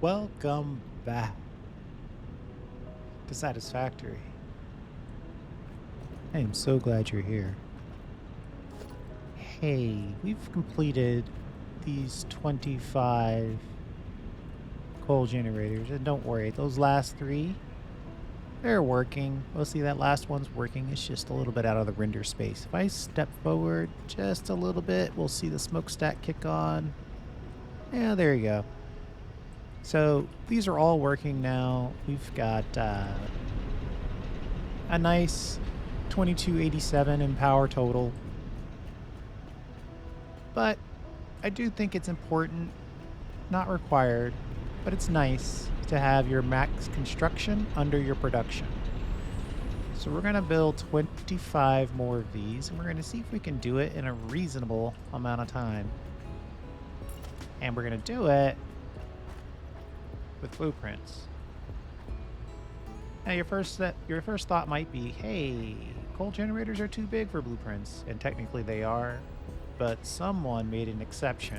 Welcome back to Satisfactory. I am so glad you're here. Hey, we've completed these 25 coal generators, and don't worry, those last three, they're working. We'll see that last one's working. It's just a little bit out of the render space. If I step forward just a little bit, we'll see the smokestack kick on. Yeah, there you go. So these are all working now. We've got a nice 2287 in power total. But I do think it's important, not required, but it's nice to have your max construction under your production. So we're going to build 25 more of these, and we're going to see if we can do it in a reasonable amount of time. And we're going to do it with blueprints. Now your first thought might be, hey, coal generators are too big for blueprints, and technically they are, but someone made an exception.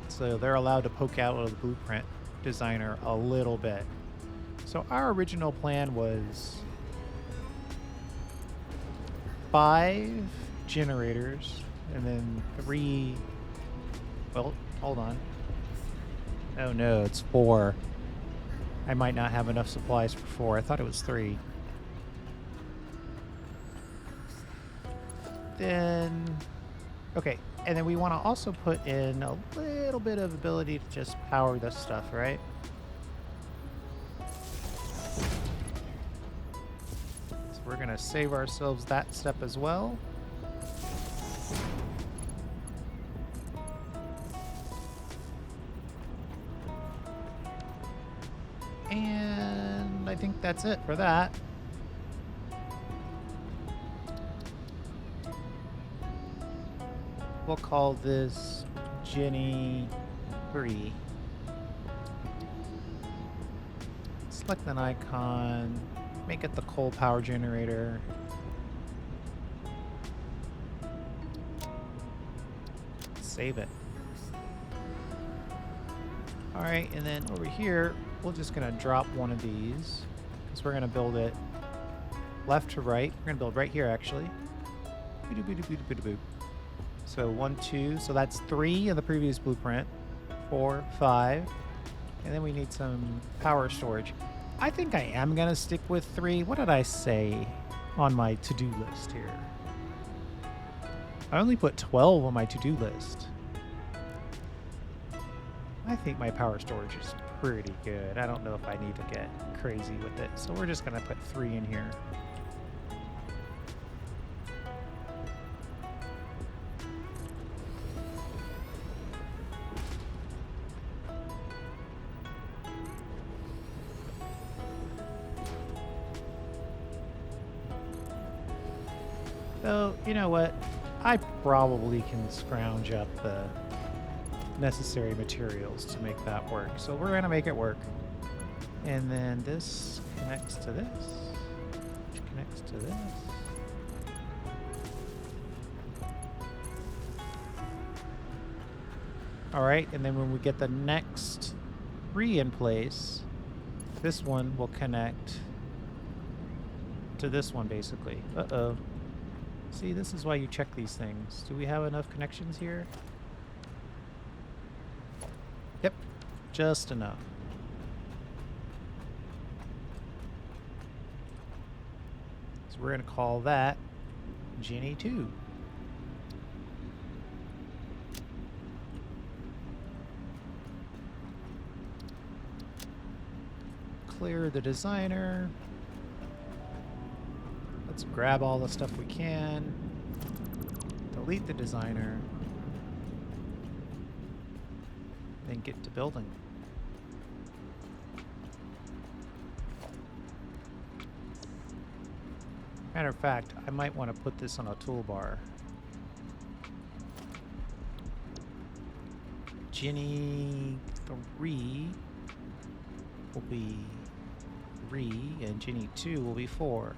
So they're allowed to poke out of the blueprint designer a little bit. So our original plan was 5 generators and then 3. Well, hold on. Oh no, it's 4. I might not have enough supplies for 4. I thought it was 3. Then, okay, and then we want to also put in a little bit of ability to just power this stuff, right? So we're going to save ourselves that step as well. And I think that's it for that. We'll call this Jenny 3. Select an icon, make it the coal power generator. Save it. All right, and then over here, we're just gonna drop one of these because we're gonna build it left to right. We're gonna build right here actually. So 1, 2, so that's 3 in the previous blueprint, 4, 5, and then we need some power storage. I think I am gonna stick with 3. What did I say on my to-do list here? I only put 12 on my to-do list. I think my power storage is pretty good. I don't know if I need to get crazy with it, so we're just gonna put 3 in here. So, you know what? I probably can scrounge up the necessary materials to make that work. So we're going to make it work. And then this connects to this, which connects to this. All right, and then when we get the next 3 in place, this one will connect to this one basically. Uh-oh. See, this is why you check these things. Do we have enough connections here? Yep, just enough. So we're going to call that Jenny 2. Clear the designer. Let's grab all the stuff we can. Delete the designer. Then get to building. Matter of fact, I might want to put this on a toolbar. Jenny 3 will be 3, and Jenny 2 will be 4.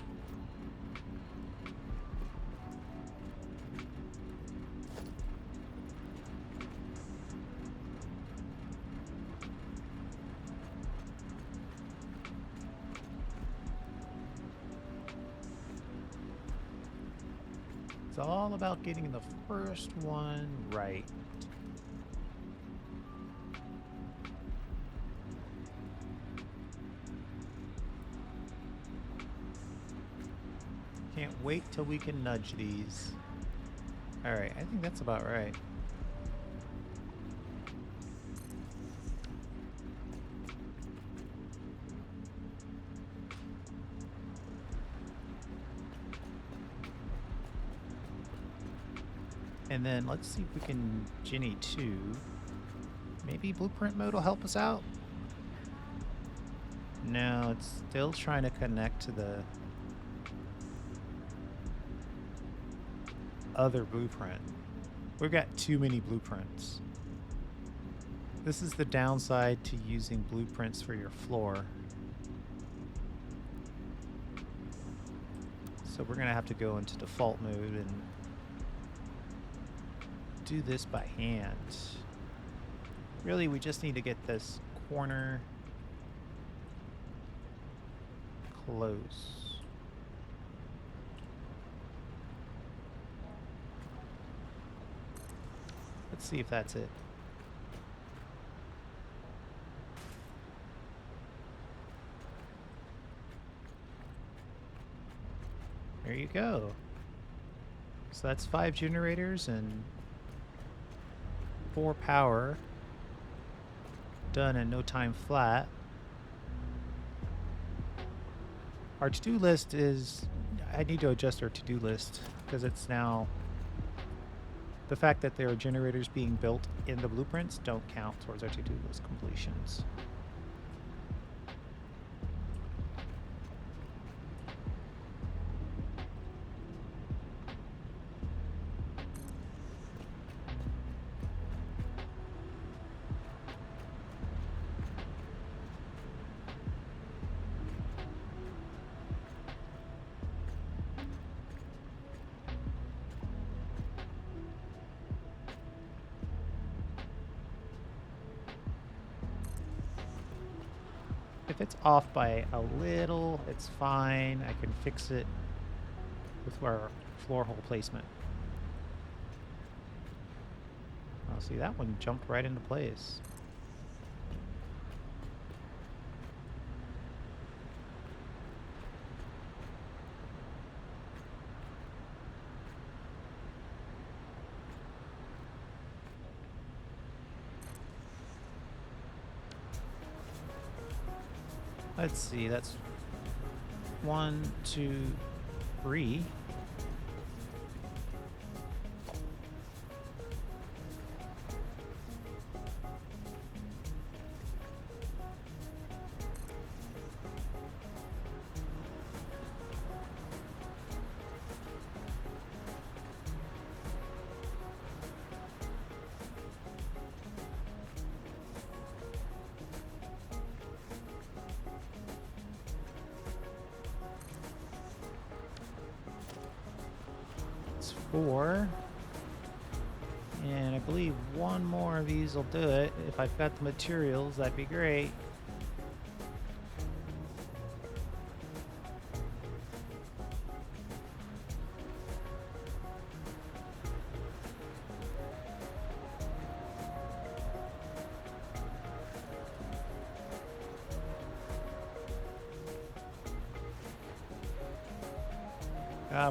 It's all about getting the first one right. Can't wait till we can nudge these. Alright, I think that's about right. And then let's see if we can Ginny 2. Maybe blueprint mode will help us out? No, it's still trying to connect to the other blueprint. We've got too many blueprints. This is the downside to using blueprints for your floor. So we're going to have to go into default mode and do this by hand. Really, we just need to get this corner close. Let's see if that's it. There you go. So that's 5 generators and 4 power. Done in no time flat. Our to-do list is... I need to adjust our to-do list because it's now... The fact that there are generators being built in the blueprints don't count towards our to-do list completions. If it's off by a little, it's fine. I can fix it with our floor hole placement. Oh, see, that one jumped right into place. Let's see, that's 1, 2, 3. It's 4. And I believe one more of these will do it. If I've got the materials, that'd be great.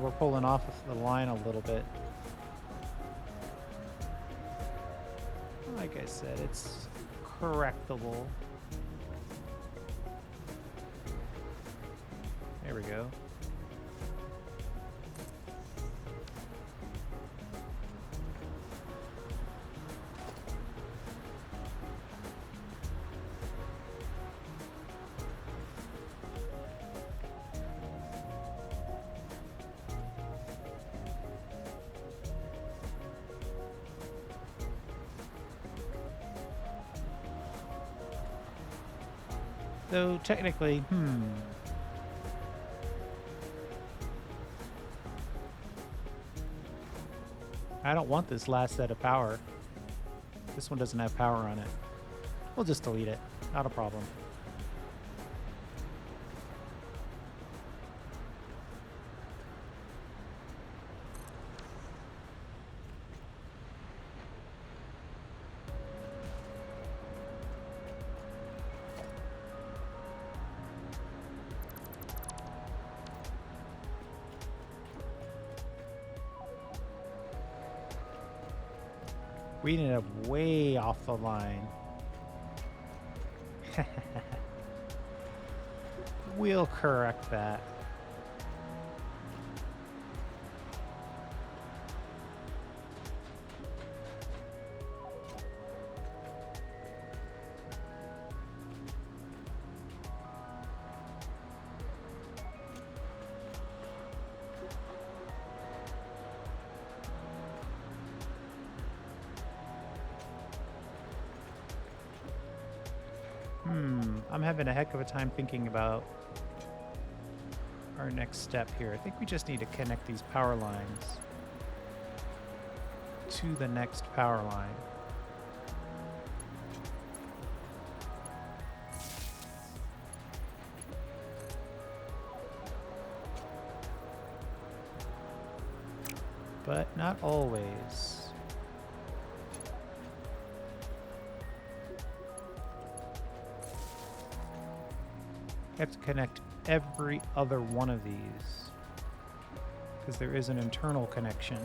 We're pulling off the line a little bit. Like I said, it's correctable. There we go. So technically, I don't want this last set of power. This one doesn't have power on it. We'll just delete it. Not a problem. We ended up way off the line. We'll correct that. I'm having a heck of a time thinking about our next step here. I think we just need to connect these power lines to the next power line. But not always. I have to connect every other one of these because there is an internal connection.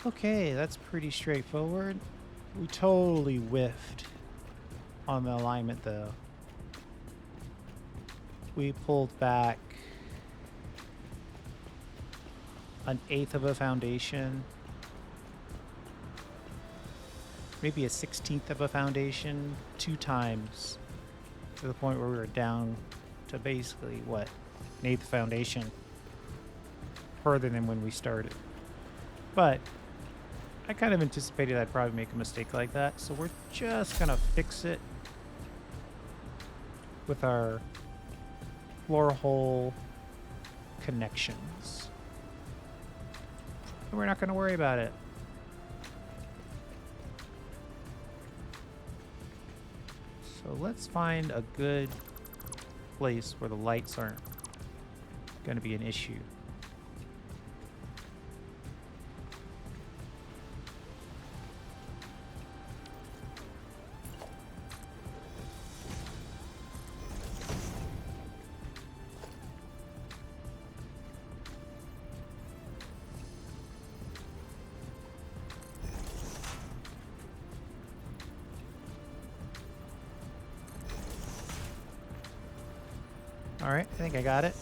Okay, that's pretty straightforward. We totally whiffed on the alignment though. We pulled back 1/8 of a foundation, maybe 1/16 of a foundation, 2 times, to the point where we were down to basically, what, 1/8 foundation, further than when we started. But I kind of anticipated I'd probably make a mistake like that, so we're just gonna fix it with our floor hole connections. And we're not gonna worry about it. So let's find a good place where the lights aren't gonna be an issue. All right, I think I got it.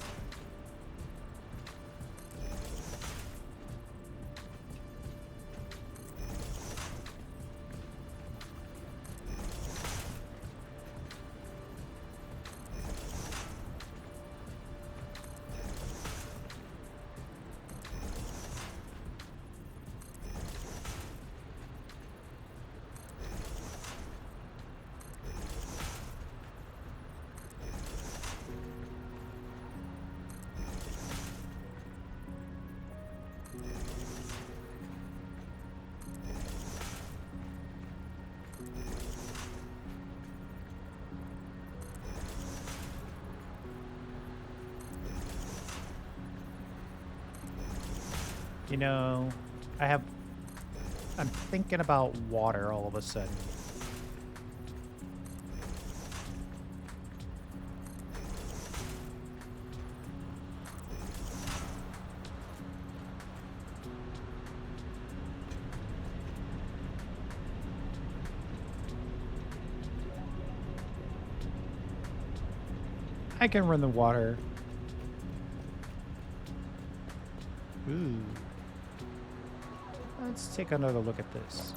You know, I'm thinking about water all of a sudden. I can run the water. Ooh. Let's take another look at this.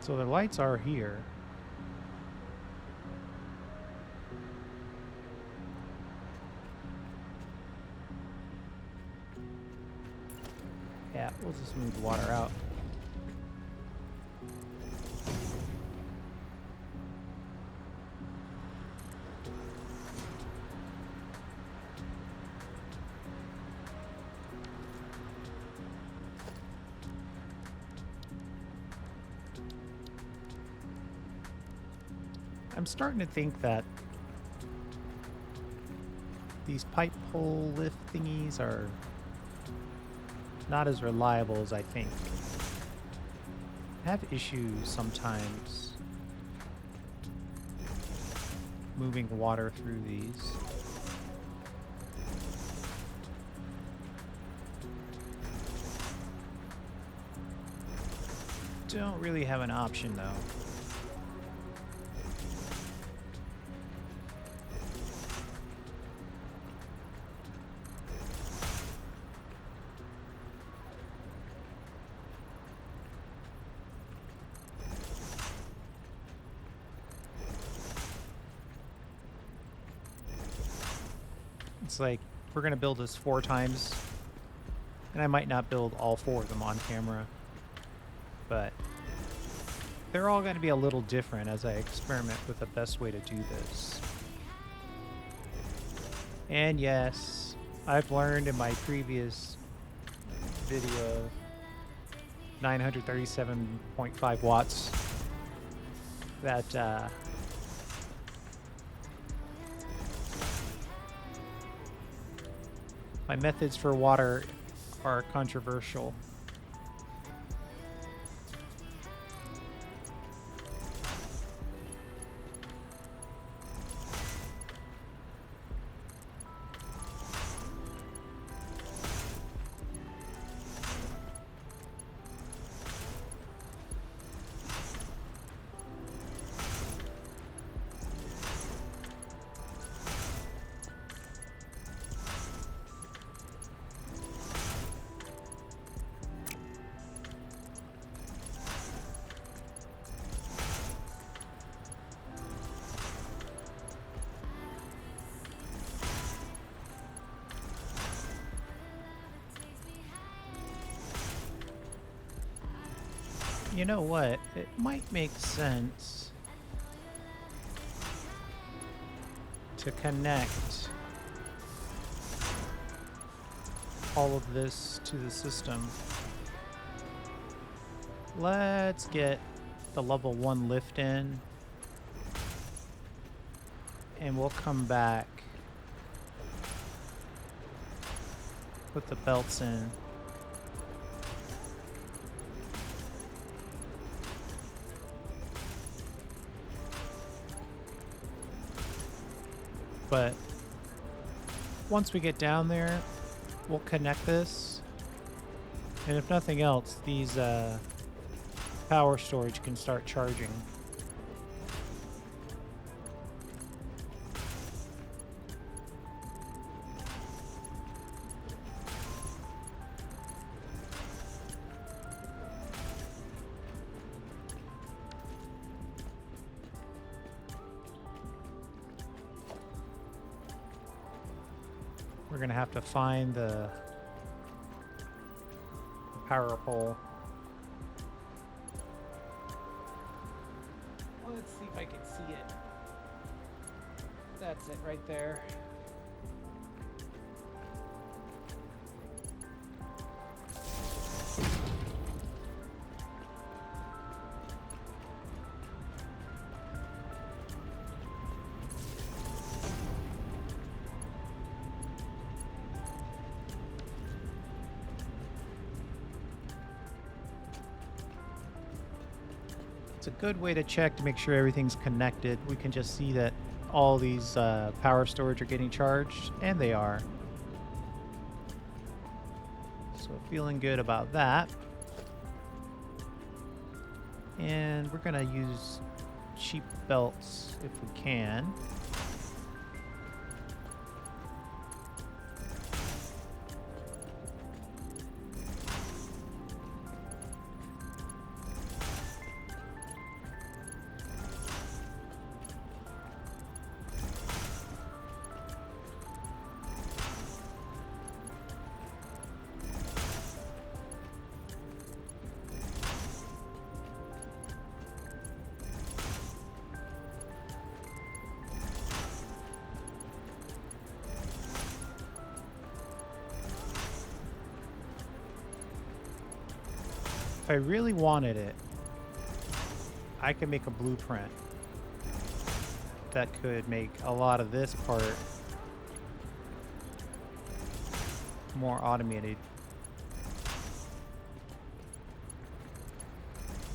So the lights are here. Yeah, we'll just move the water out. I'm starting to think that these pipe pole lift thingies are not as reliable as I think. I have issues sometimes moving water through these. Don't really have an option though. It's like, we're going to build this 4 times, and I might not build all 4 of them on camera, but they're all going to be a little different as I experiment with the best way to do this. And yes, I've learned in my previous video, 937.5 watts, that my methods for water are controversial. You know what? It might make sense to connect all of this to the system. Let's get the level 1 lift in, and we'll come back, put the belts in. But once we get down there, we'll connect this. And if nothing else, these power storage can start charging. We're gonna have to find the power pole. Let's see if I can see it. That's it right there. It's a good way to check to make sure everything's connected. We can just see that all these power storage are getting charged, and they are. So feeling good about that. And we're gonna use cheap belts if we can. If I really wanted it, I could make a blueprint that could make a lot of this part more automated.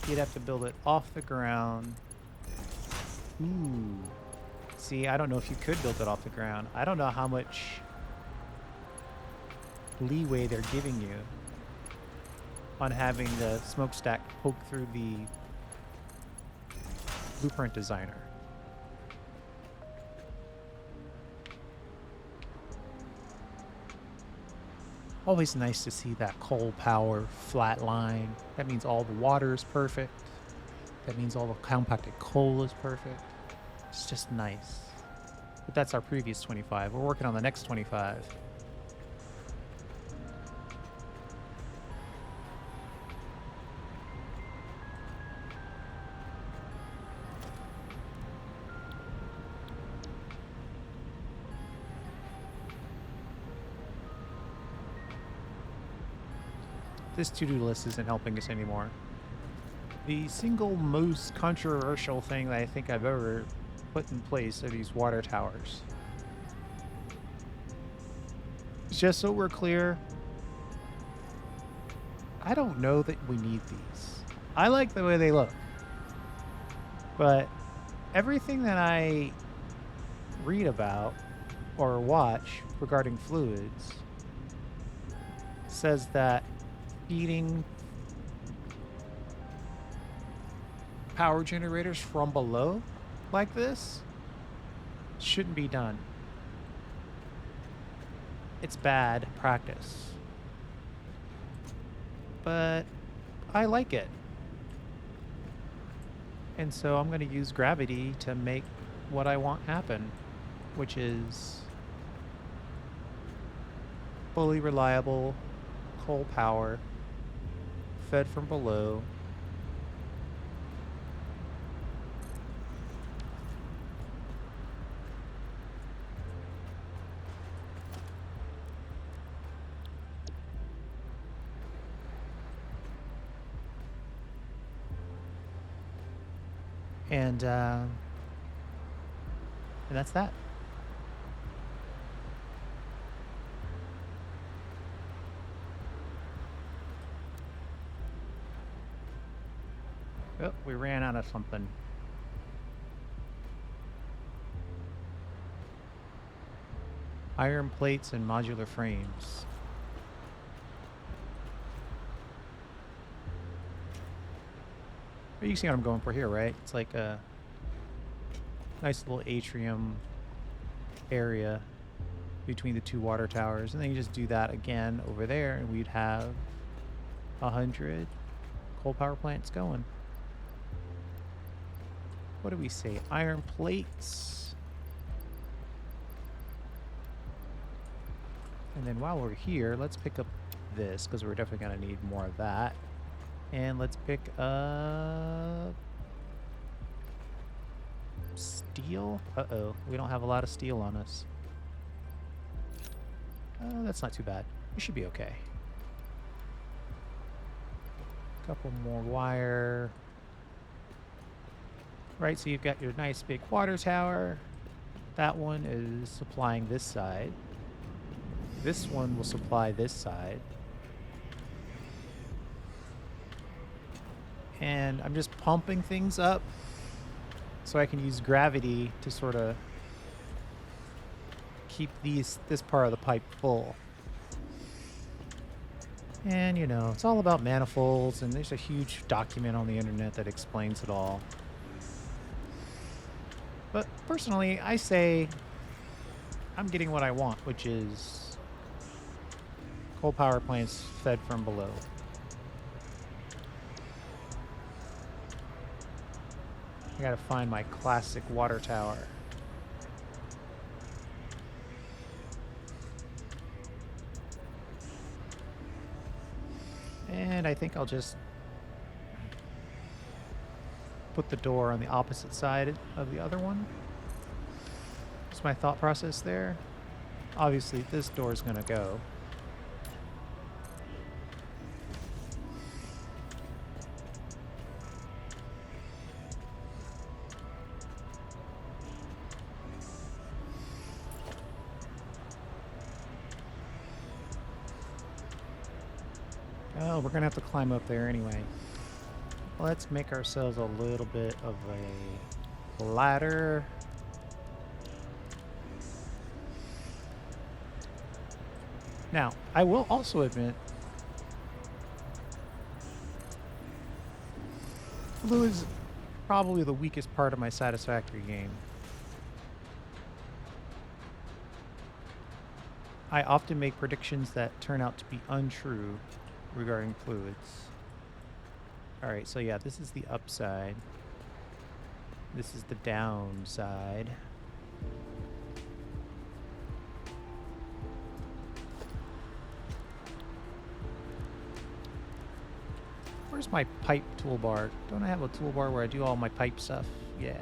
You'd have to build it off the ground. Ooh. See, I don't know if you could build it off the ground. I don't know how much leeway they're giving you on having the smokestack poke through the blueprint designer. Always nice to see that coal power flat line. That means all the water is perfect. That means all the compacted coal is perfect. It's just nice. But that's our previous 25. We're working on the next 25. This to-do list isn't helping us anymore. The single most controversial thing that I think I've ever put in place are these water towers. Just so we're clear, I don't know that we need these. I like the way they look. But everything that I read about or watch regarding fluids says that feeding power generators from below like this shouldn't be done. It's bad practice. But I like it. And so I'm going to use gravity to make what I want happen, which is fully reliable coal power fed from below. And that's that. Oh, we ran out of something. Iron plates and modular frames. But you can see what I'm going for here, right? It's like a nice little atrium area between the two water towers. And then you just do that again over there, and we'd have 100 coal power plants going. What do we say? Iron plates. And then while we're here, let's pick up this, because we're definitely going to need more of that. And let's pick up steel. Uh-oh, we don't have a lot of steel on us. That's not too bad. We should be okay. Couple more wire. Right, so you've got your nice big water tower. That one is supplying this side. This one will supply this side. And I'm just pumping things up so I can use gravity to sort of keep this part of the pipe full. And, you know, it's all about manifolds, and there's a huge document on the internet that explains it all. But personally, I say I'm getting what I want, which is coal power plants fed from below. I gotta find my classic water tower. And I think I'll just put the door on the opposite side of the other one. That's my thought process there. Obviously, this door is going to go. Oh, we're going to have to climb up there anyway. Let's make ourselves a little bit of a ladder. Now, I will also admit, blue is probably the weakest part of my Satisfactory game. I often make predictions that turn out to be untrue regarding fluids. Alright, so yeah, this is the upside. This is the downside. Where's my pipe toolbar? Don't I have a toolbar where I do all my pipe stuff? Yeah.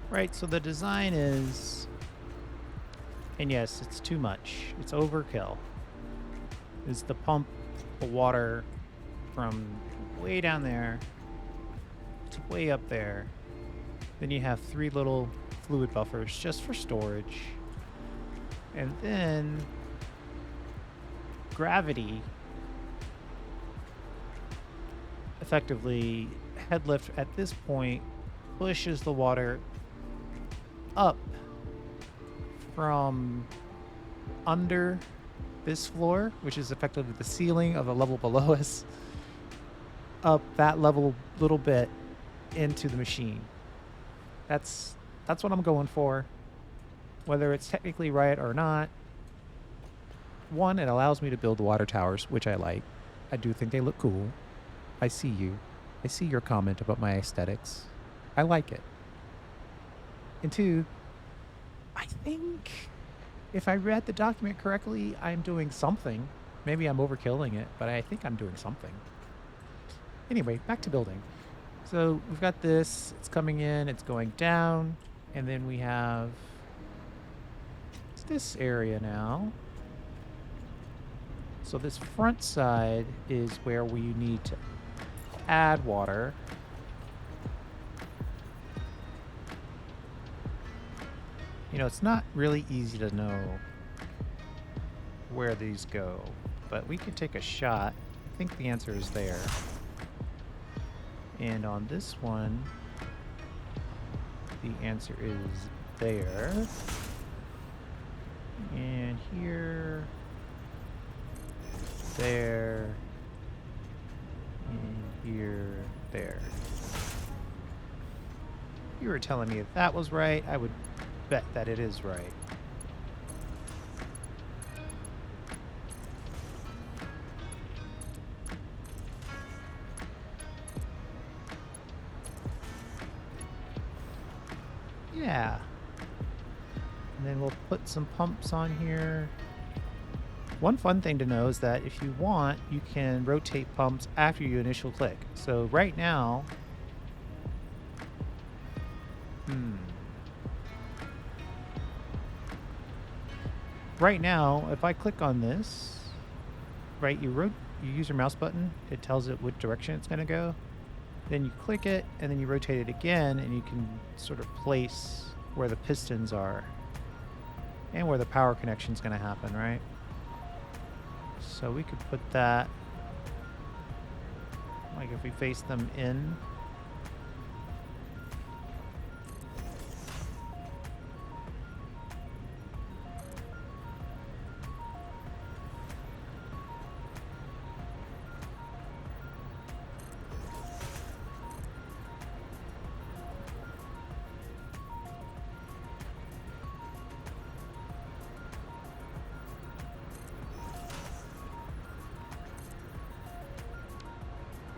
Right, so the design is, and yes, it's too much. It's overkill. Is to pump the water from way down there to way up there. Then you have 3 little fluid buffers just for storage. And then gravity effectively head lift at this point pushes the water up from under this floor, which is effectively the ceiling of the level below us, up that level little bit into the machine. That's what I'm going for. Whether it's technically right or not, one, it allows me to build water towers, which I like. I do think they look cool. I see you. I see your comment about my aesthetics. I like it. And 2, I think if I read the document correctly, I'm doing something. Maybe I'm overkilling it, but I think I'm doing something. Anyway, back to building. So we've got this, it's coming in, it's going down, and then we have this area now. So this front side is where we need to add water. You know, it's not really easy to know where these go, but we could take a shot. I think the answer is there. And on this one, the answer is there. And here, there, and here, there. If you were telling me if that was right, I would bet that it is right. Yeah. And then we'll put some pumps on here. One fun thing to know is that if you want, you can rotate pumps after you initial click. So right now, right now, if I click on this, right, you use your mouse button, it tells it which direction it's going to go. Then you click it, and then you rotate it again, and you can sort of place where the pistons are and where the power connection is going to happen, right? So we could put that, like if we face them in.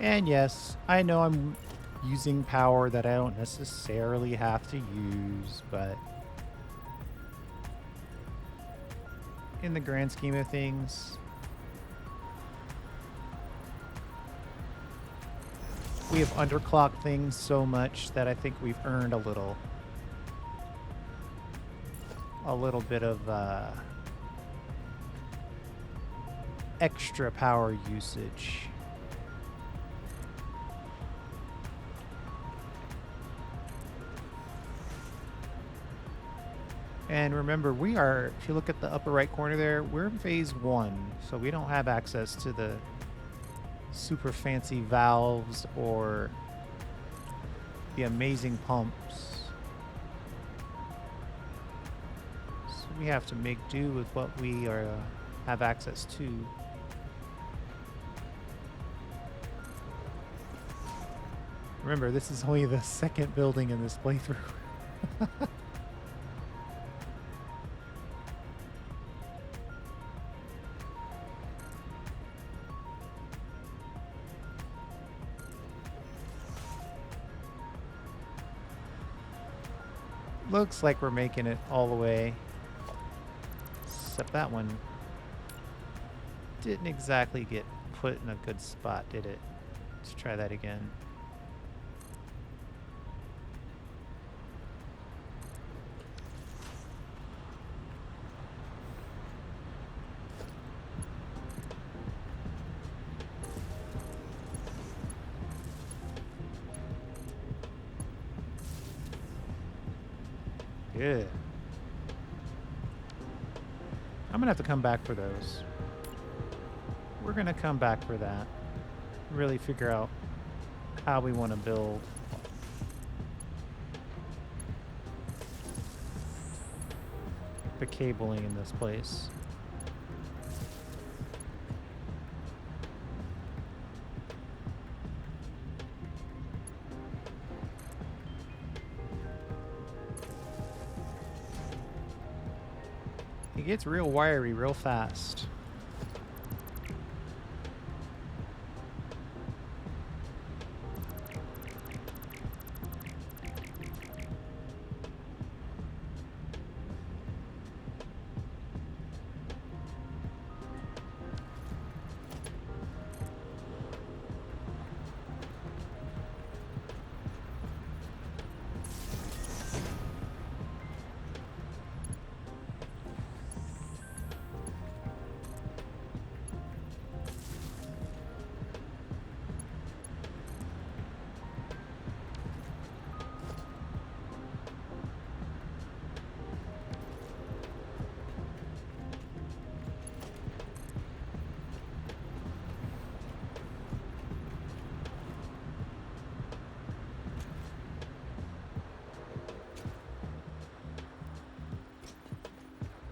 And yes, I know I'm using power that I don't necessarily have to use, but in the grand scheme of things, we have underclocked things so much that I think we've earned a little bit of extra power usage. And remember, we are, if you look at the upper right corner there, we're in phase 1, so we don't have access to the super fancy valves or the amazing pumps. So we have to make do with what we have access to. Remember, this is only the second building in this playthrough. Looks like we're making it all the way. Except that one didn't exactly get put in a good spot, did it? Let's try that again. Good. I'm gonna have to come back for those. We're gonna come back for that. Really figure out how we want to build. The cabling in this place. It gets real wiry real fast.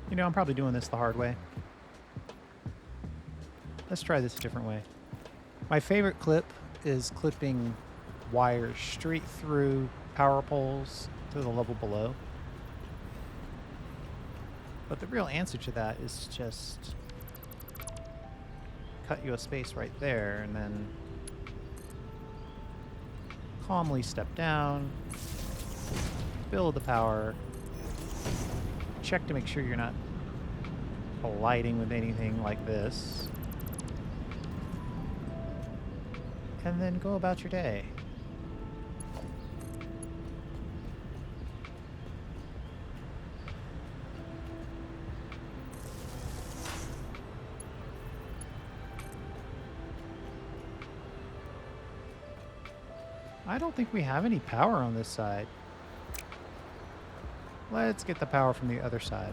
You know, I'm probably doing this the hard way. Let's try this a different way. My favorite clip is clipping wires straight through power poles to the level below. But the real answer to that is just cut you a space right there and then calmly step down, build the power, check to make sure you're not colliding with anything like this, and then go about your day. I don't think we have any power on this side. Let's get the power from the other side.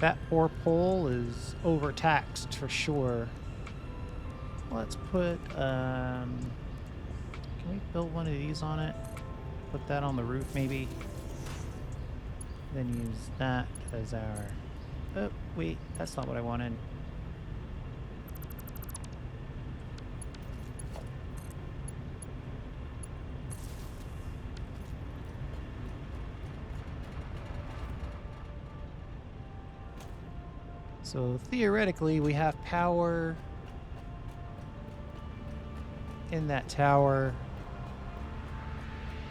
That poor pole is overtaxed for sure. Let's put, can we build one of these on it? Put that on the roof maybe? Then use that as our, oh wait, that's not what I wanted. So theoretically, we have power in that tower,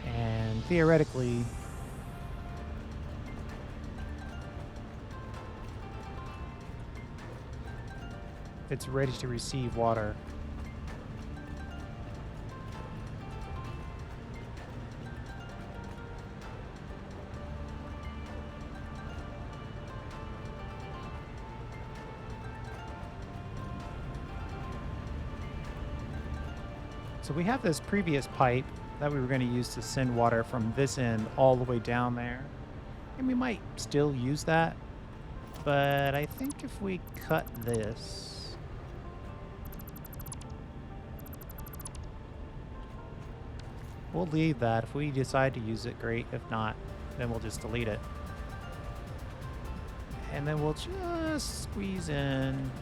and theoretically, it's ready to receive water. So we have this previous pipe that we were going to use to send water from this end all the way down there. And we might still use that. But I think if we cut this, we'll leave that. If we decide to use it, great. If not, then we'll just delete it. And then we'll just squeeze in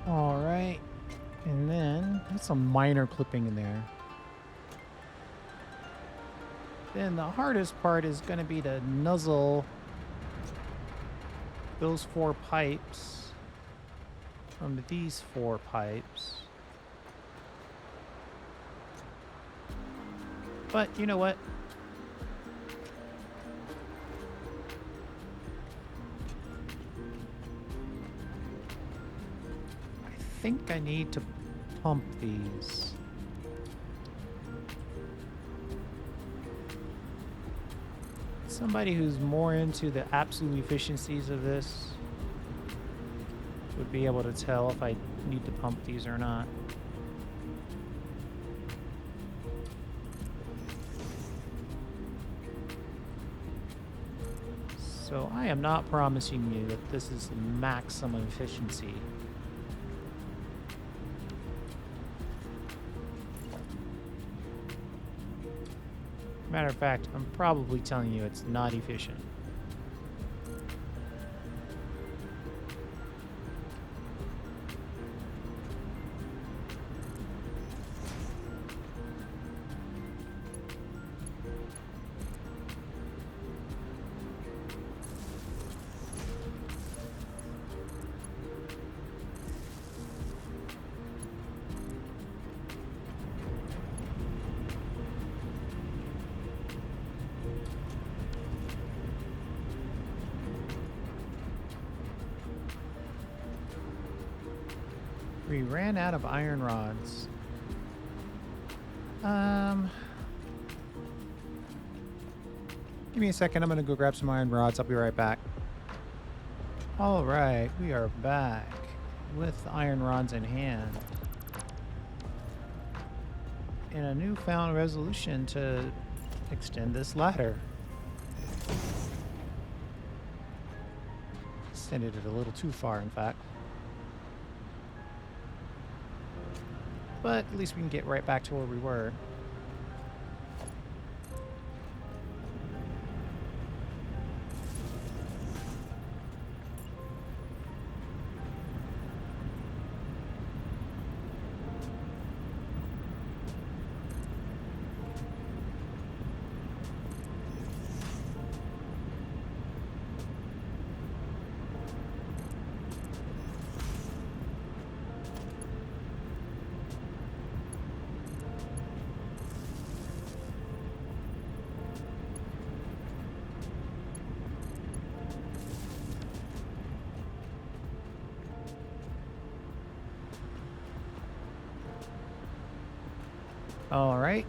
all right, and then there's some minor clipping in there. Then the hardest part is going to be to nuzzle those 4 pipes from these 4 pipes. But you know what? I think I need to pump these. Somebody who's more into the absolute efficiencies of this would be able to tell if I need to pump these or not. So I am not promising you that this is the maximum efficiency. Matter of fact, I'm probably telling you it's not efficient. We ran out of iron rods. Give me a second. I'm going to go grab some iron rods. I'll be right back. All right, we are back with iron rods in hand. And a newfound resolution to extend this ladder. Extended it a little too far, in fact. But at least we can get right back to where we were. All right.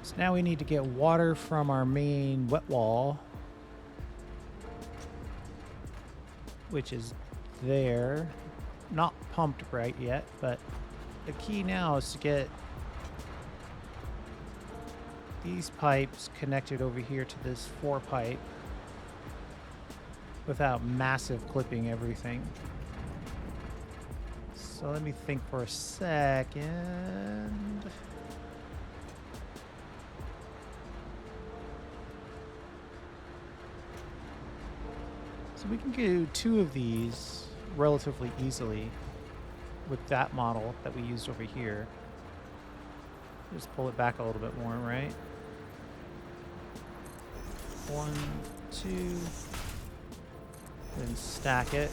So now we need to get water from our main wet wall, which is there. Not pumped right yet, but the key now is to get these pipes connected over here to this 4-pipe without massive clipping everything. So let me think for a second. So we can do 2 of these relatively easily with that model that we used over here. Just pull it back a little bit more, right? 1, 2, then stack it.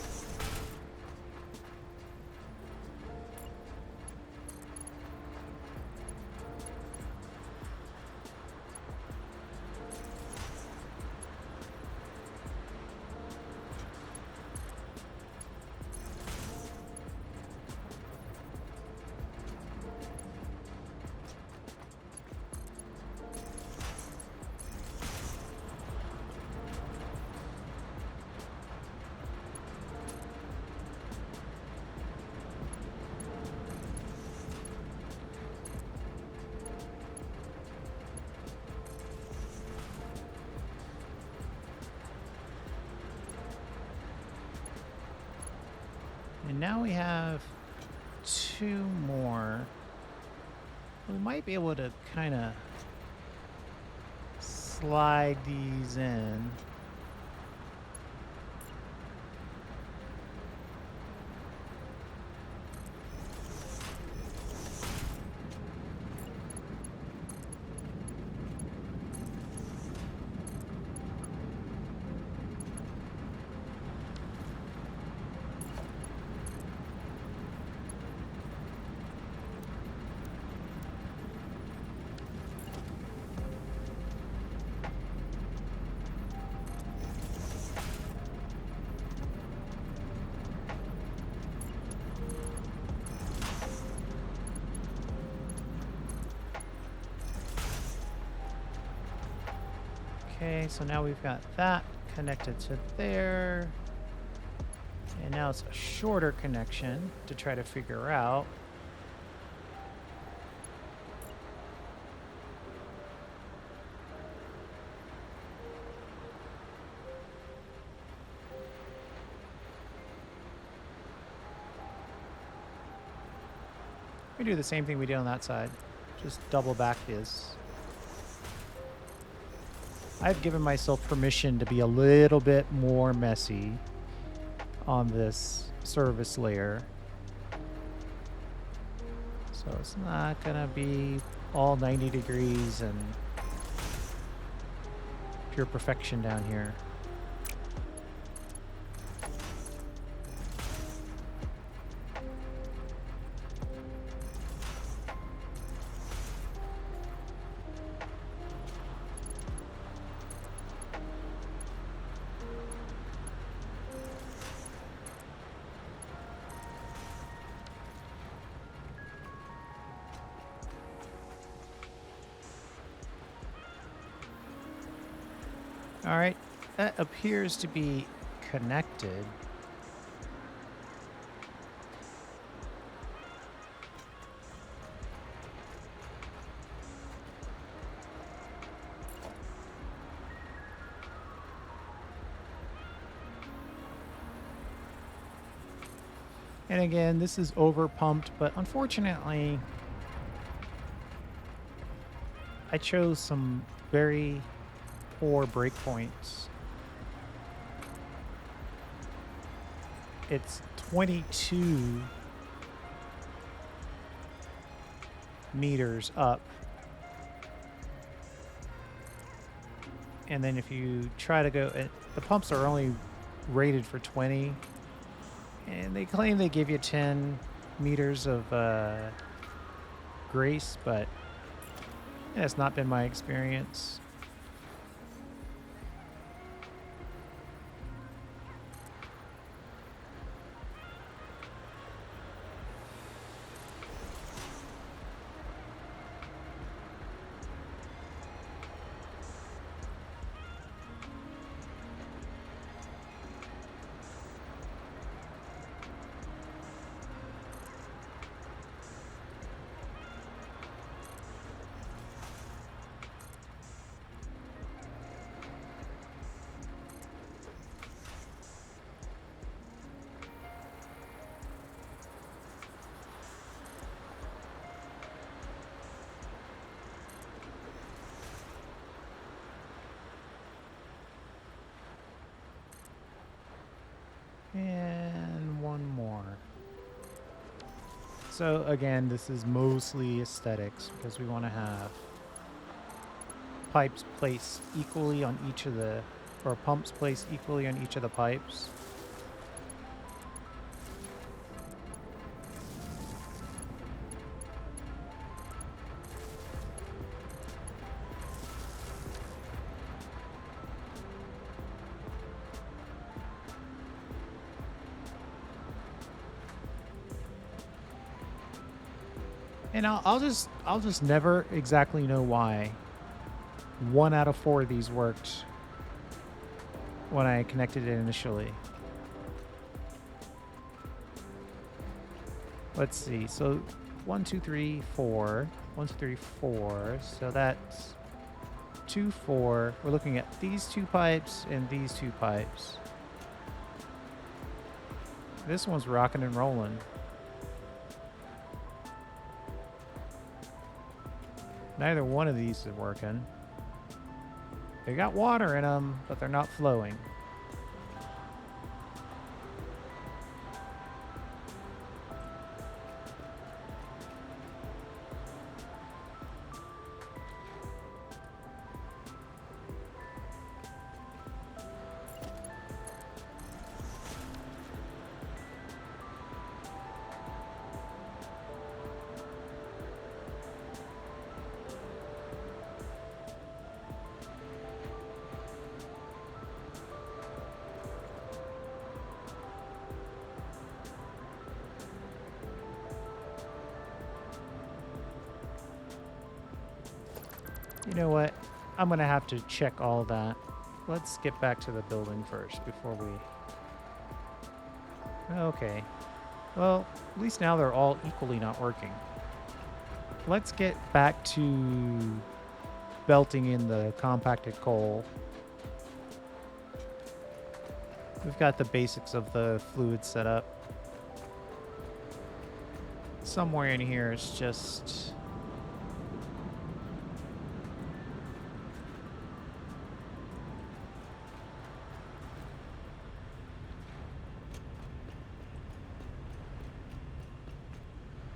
And now we have 2 more. We might be able to kind of slide these in. Okay, so now we've got that connected to there. And now it's a shorter connection to try to figure out. We do the same thing we did on that side. Just double back this. I've given myself permission to be a little bit more messy on this service layer. So it's not gonna be all 90 degrees and pure perfection down here. All right, that appears to be connected. And again, this is over pumped, but unfortunately, I chose some very poor breakpoints. It's 22 meters up. And then if you try to go, the pumps are only rated for 20. And they claim they give you 10 meters of grace, but that's not been my experience. And one more. So again, this is mostly aesthetics because we want to have pipes placed equally on each of the, or pumps placed equally on each of the pipes. And I'll just never exactly know why 1 out of 4 of these worked when I connected it initially. Let's see. So 1, 2, 3, 4. 1, 2, 3, 4. So that's 2, 4. We're looking at these 2 pipes and these 2 pipes. This one's rocking and rolling. Neither one of these is working. They got water in them, but they're not flowing. You know what? I'm going to have to check all that. Let's get back to the building first before we... Okay. Well, at least now they're all equally not working. Let's get back to belting in the compacted coal. We've got the basics of the fluid set up. somewhere in here it's just...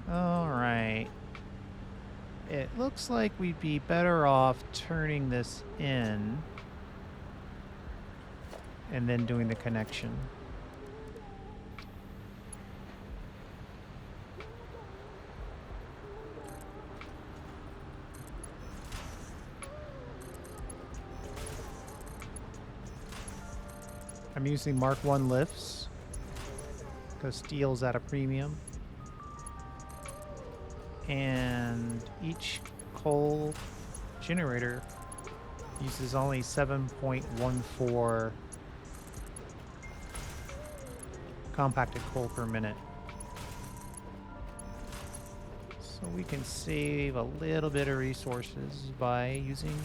All right. It looks like we'd be better off turning this in and then doing the connection. I'm using Mark 1 lifts because steel's at a premium. And each coal generator uses only 7.14 compacted coal per minute. So we can save a little bit of resources by using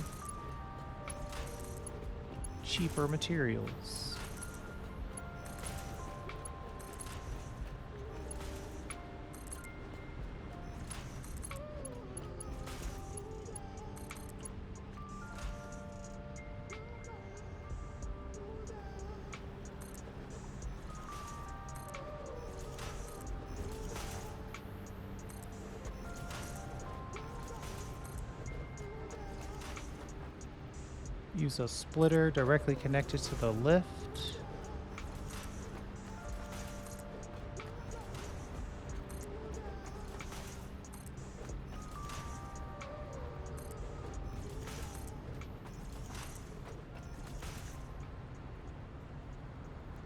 cheaper materials. Use a splitter directly connected to the lift.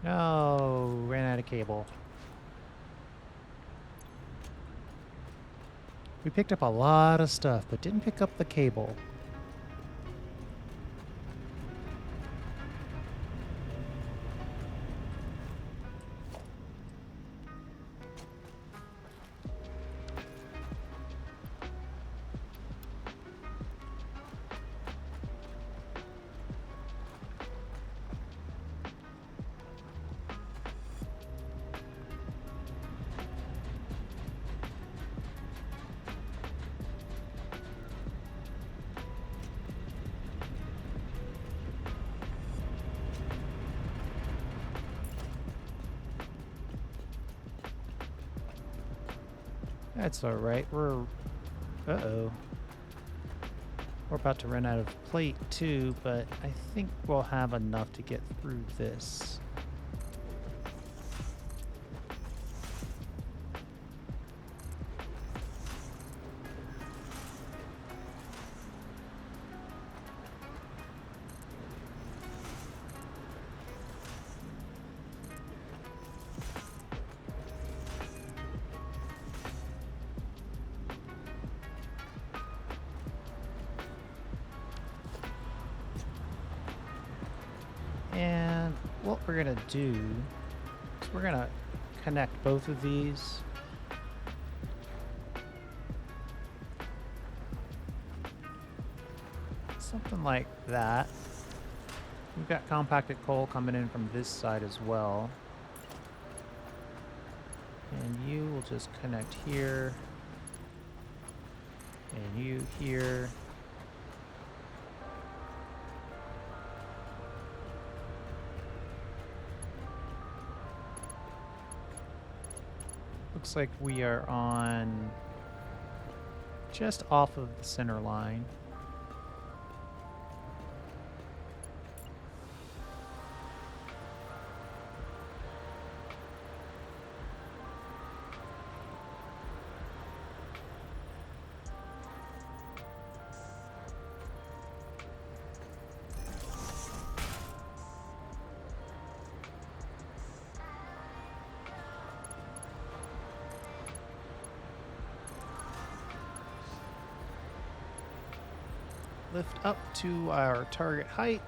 No, ran out of cable. We picked up a lot of stuff, but didn't pick up the cable. That's all right. Uh-oh. We're about to run out of plate too, but I think we'll have enough to get through this. And what we're gonna do is we're gonna connect both of these. Something like that. We've got compacted coal coming in from this side as well. And you will just connect here. And you here. Looks like we are on just off of the center line. Lift up to our target height.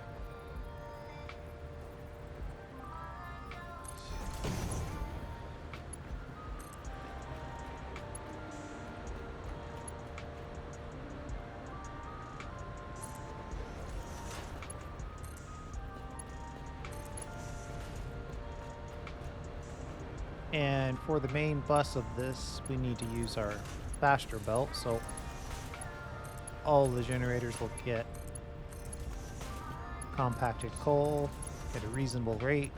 And for the main bus of this, we need to use our faster belt, so all the generators will get compacted coal at a reasonable rate.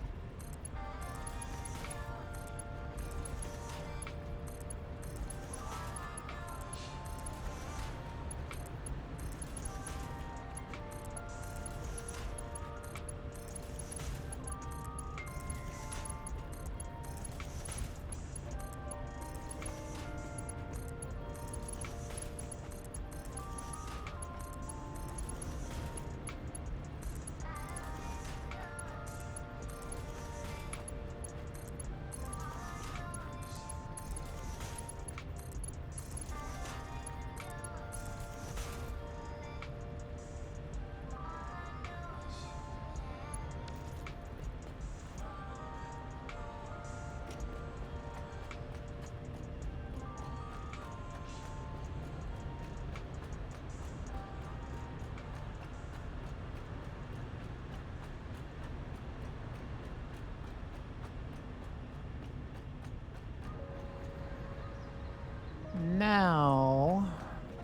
Now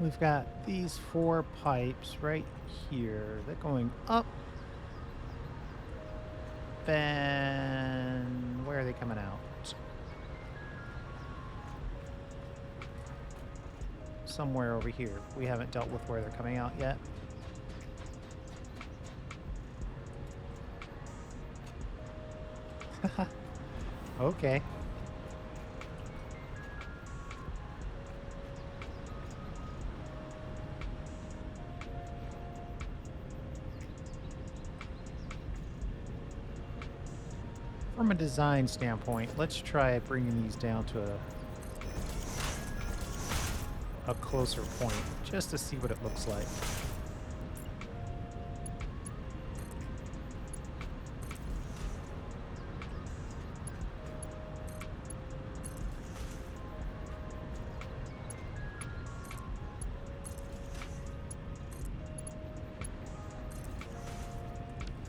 we've got these 4 pipes right here. They're going up. And where are they coming out? Somewhere over here. We haven't dealt with where they're coming out yet. Okay. From a design standpoint, let's try bringing these down to a closer point, just to see what it looks like.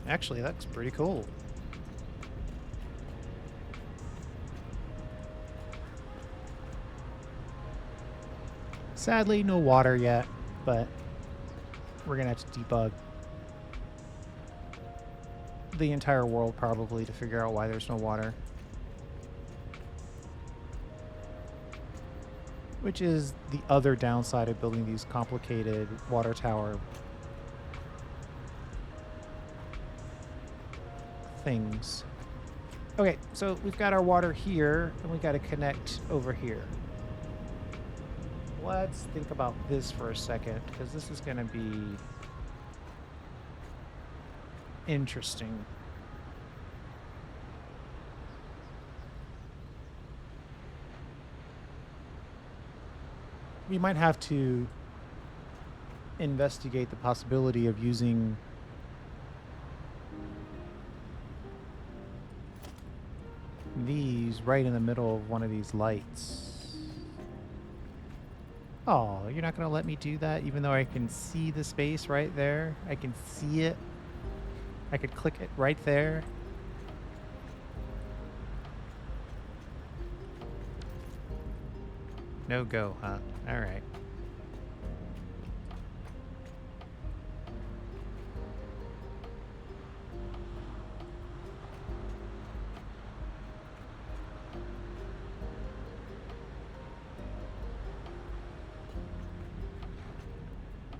Actually, that's pretty cool. Sadly, no water yet, but we're gonna have to debug the entire world probably to figure out why there's no water. Which is the other downside of building these complicated water tower things. Okay, so we've got our water here, and we got to connect over here. Let's think about this for a second, because this is going to be interesting. We might have to investigate the possibility of using these right in the middle of one of these lights. Oh, you're not going to let me do that even though I can see the space right there? I can see it. I could click it right there. No go, huh? All right.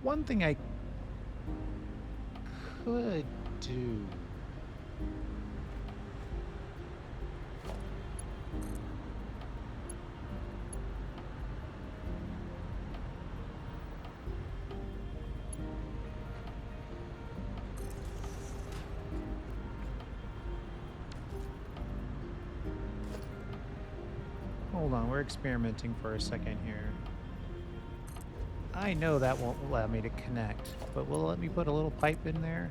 One thing I could do. Hold on, we're experimenting for a second here. I know that won't allow me to connect, but will it let me put a little pipe in there?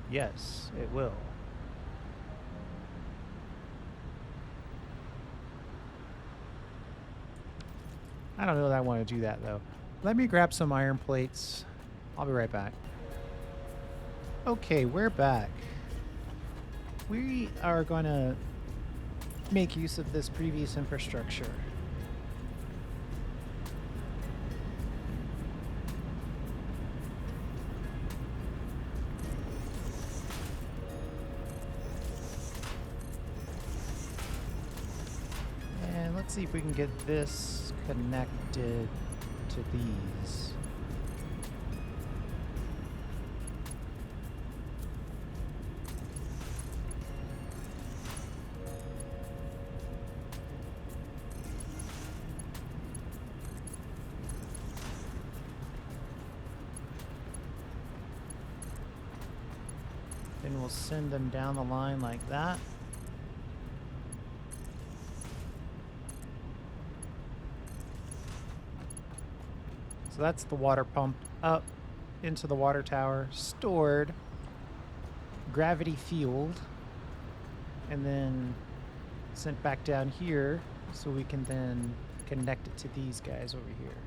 Yes, it will. I don't know that I want to do that, though. Let me grab some iron plates. I'll be right back. Okay, we're back. we are going to make use of this previous infrastructure. And let's see if we can get this connected to these. Then we'll send them down the line like that. So that's the water pumped up into the water tower, stored, gravity fueled, and then sent back down here so we can then connect it to these guys over here.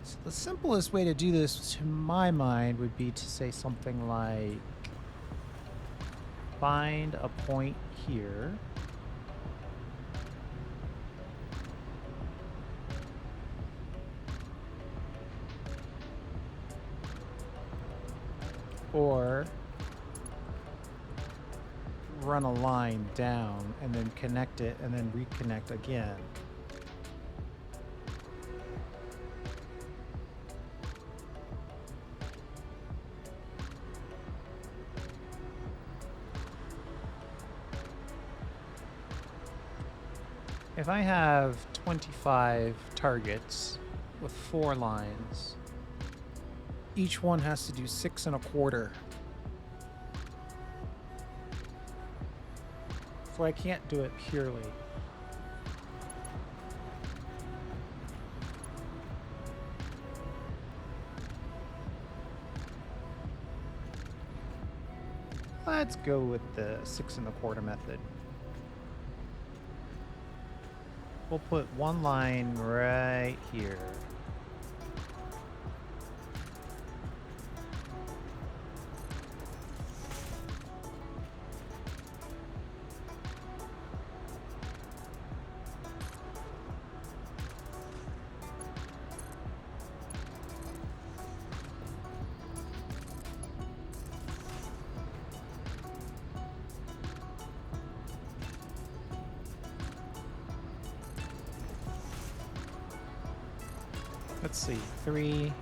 So the simplest way to do this, to my mind, would be to say something like, find a point here. Or run a line down and then connect it and then reconnect again. If I have 25 targets with 4 lines, each one has to do 6 1/4. So I can't do it purely. Let's go with the 6 1/4 method. We'll put one line right here. Let's see, 3,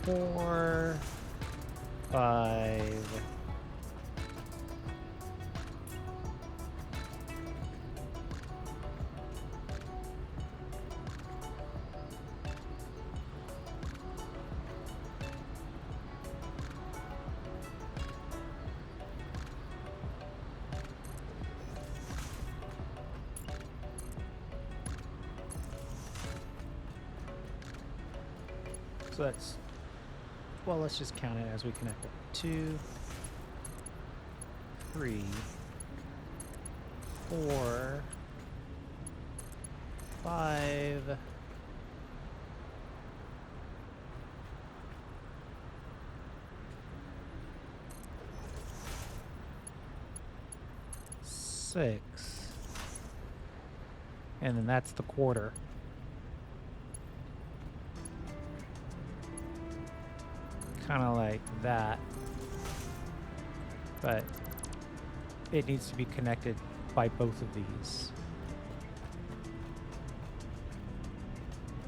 4, 5. So that's, well, let's just count it as we connect it. 2, 3, 4, 5, 6, and then that's the quarter. Kind of like that, but it needs to be connected by both of these.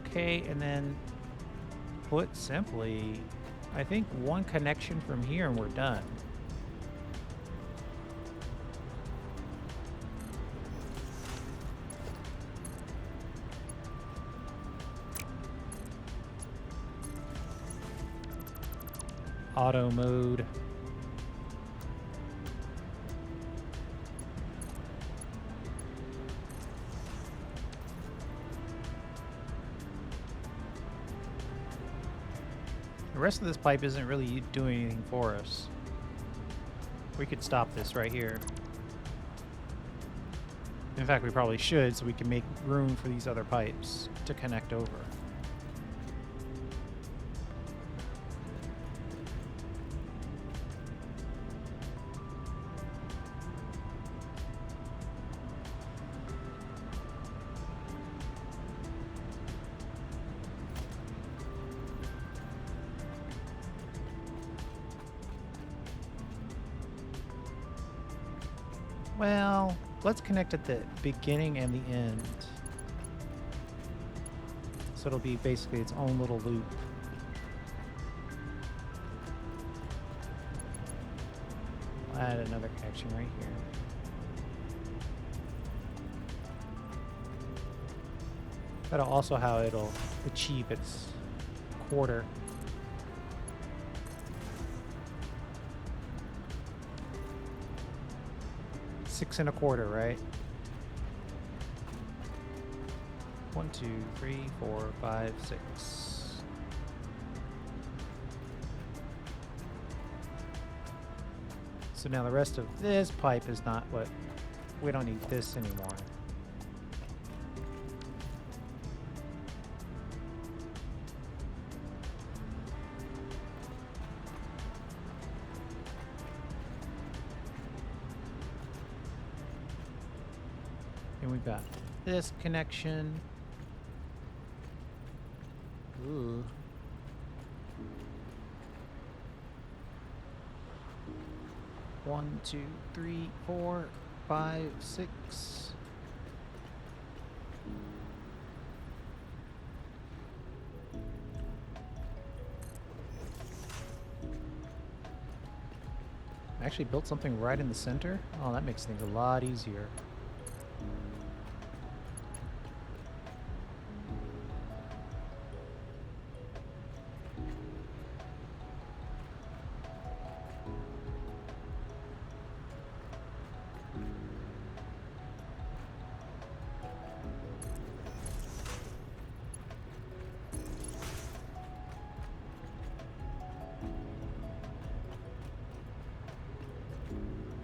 Okay, and then put simply, I think one connection from here and we're done. Auto mode. The rest of this pipe isn't really doing anything for us. We could stop this right here. In fact, we probably should, so we can make room for these other pipes to connect over. Well, let's connect at the beginning and the end. So it'll be basically its own little loop. I'll add another connection right here. That'll also how it'll achieve its quarter. Six and a quarter, right? 1, 2, 3, 4, 5, 6. So now the rest of this pipe is not what we don't need this anymore. And we've got this connection. Ooh. One, two, three, 4, 5, 6. I actually built something right in the center. Oh, that makes things a lot easier.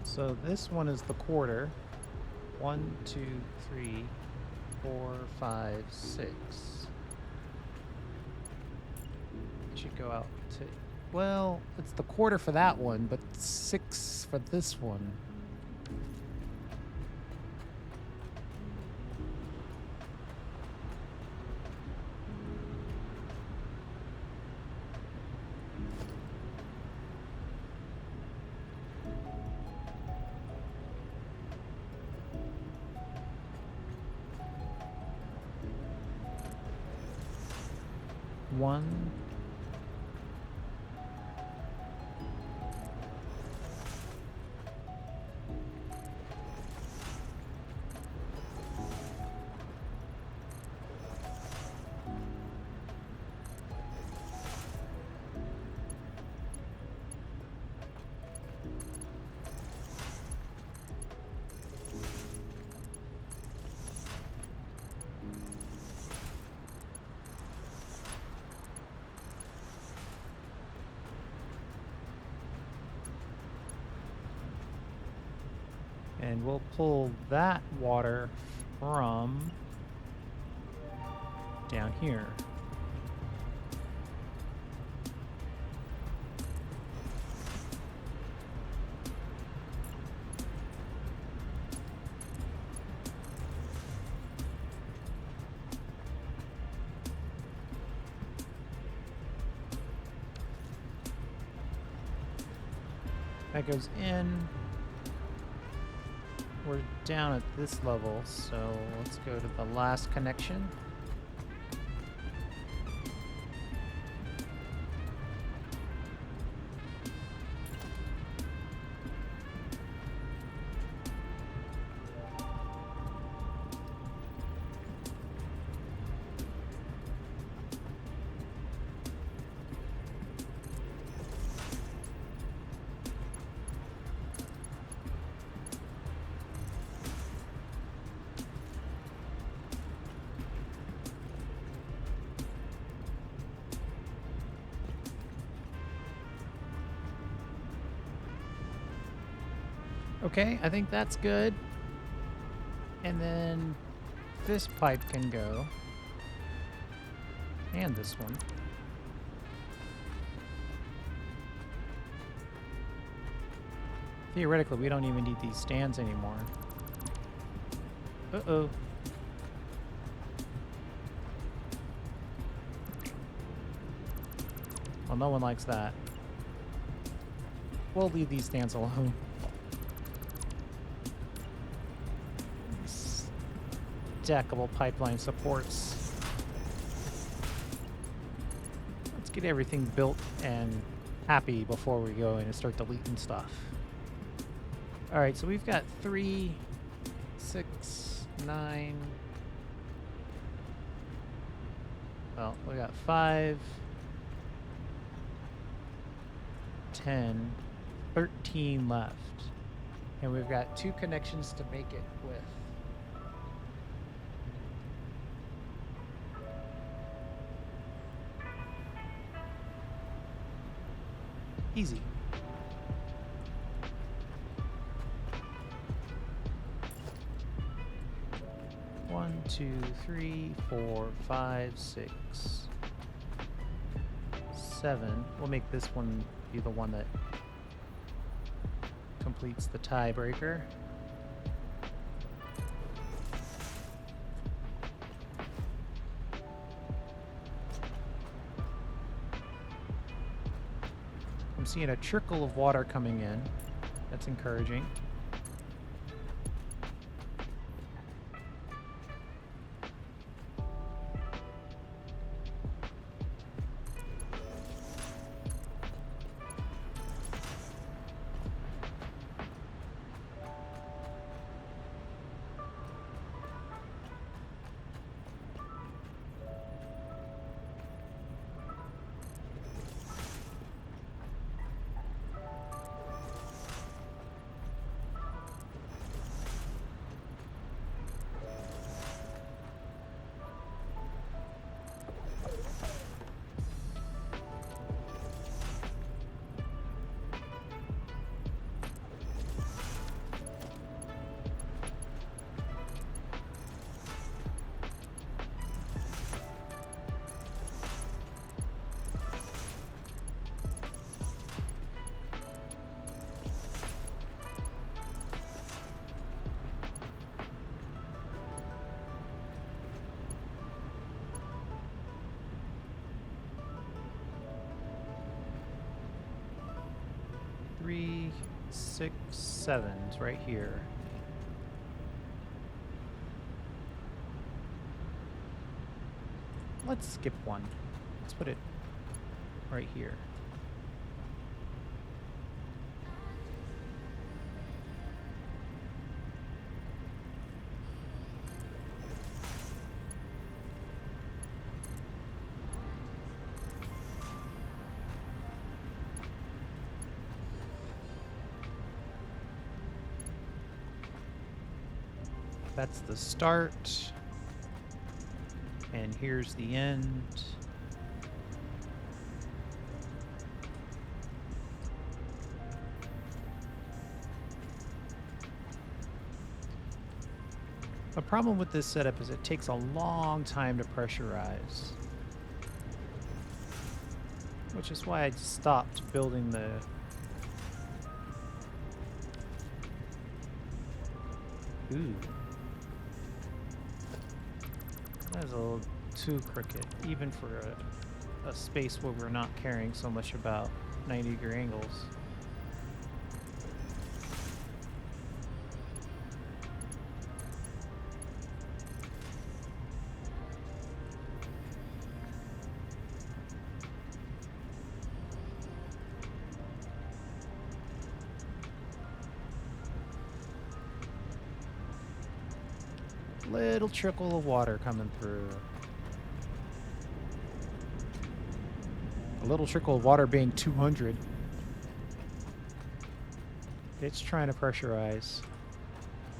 So this one is the quarter. 1, 2, 3, 4, 5, 6. It should go out to, well, it's the quarter for that one, but 6 for this one. One. And we'll pull that water from down here. That goes in. We're down at this level, so let's go to the last connection. Okay, I think that's good. And then this pipe can go. And this one. Theoretically, we don't even need these stands anymore. Uh-oh. Well, no one likes that. We'll leave these stands alone. stackable pipeline supports. Let's get everything built and happy before we go in and start deleting stuff. All right, so we've got 3, 6, 9. Well, we got 5, 10, 13 left. And we've got 2 connections to make it with. Easy. One, 2, 3, 4, 5, 6, 7. We'll make this one be the one that completes the tiebreaker. I'm seeing a trickle of water coming in. That's encouraging. Three, 6, 7's right here. Let's skip one. Let's put it right here. That's the start. And here's the end. The problem with this setup is it takes a long time to pressurize, which is why I stopped building the That is a little too crooked, even for a space where we're not caring so much about 90-degree angles. Little trickle of water coming through. A little trickle of water being 200. It's trying to pressurize.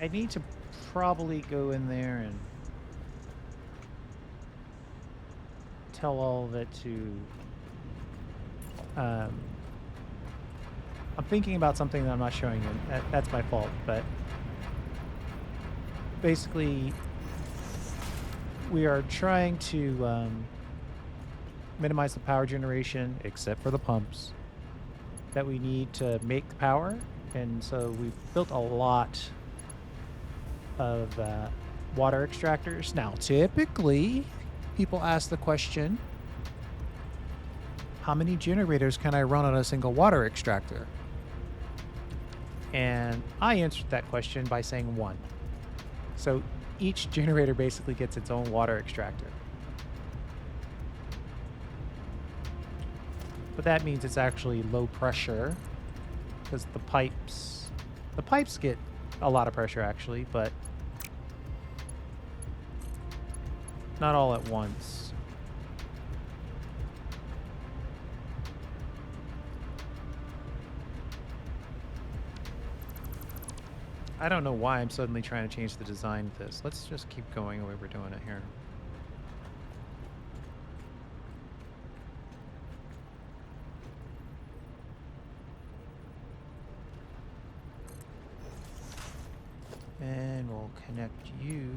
I need to probably go in there and tell all of it to... I'm thinking about something that I'm not showing you. That's my fault, but... basically, we are trying to minimize the power generation, except for the pumps, that we need to make the power. And so we've built a lot of water extractors. Now, typically, people ask the question, how many generators can I run on a single water extractor? And I answered that question by saying 1. So each generator basically gets its own water extractor. But that means it's actually low pressure because the pipes get a lot of pressure actually, but not all at once. I don't know why I'm suddenly trying to change the design of this. Let's just keep going the way we're doing it here. And we'll connect you.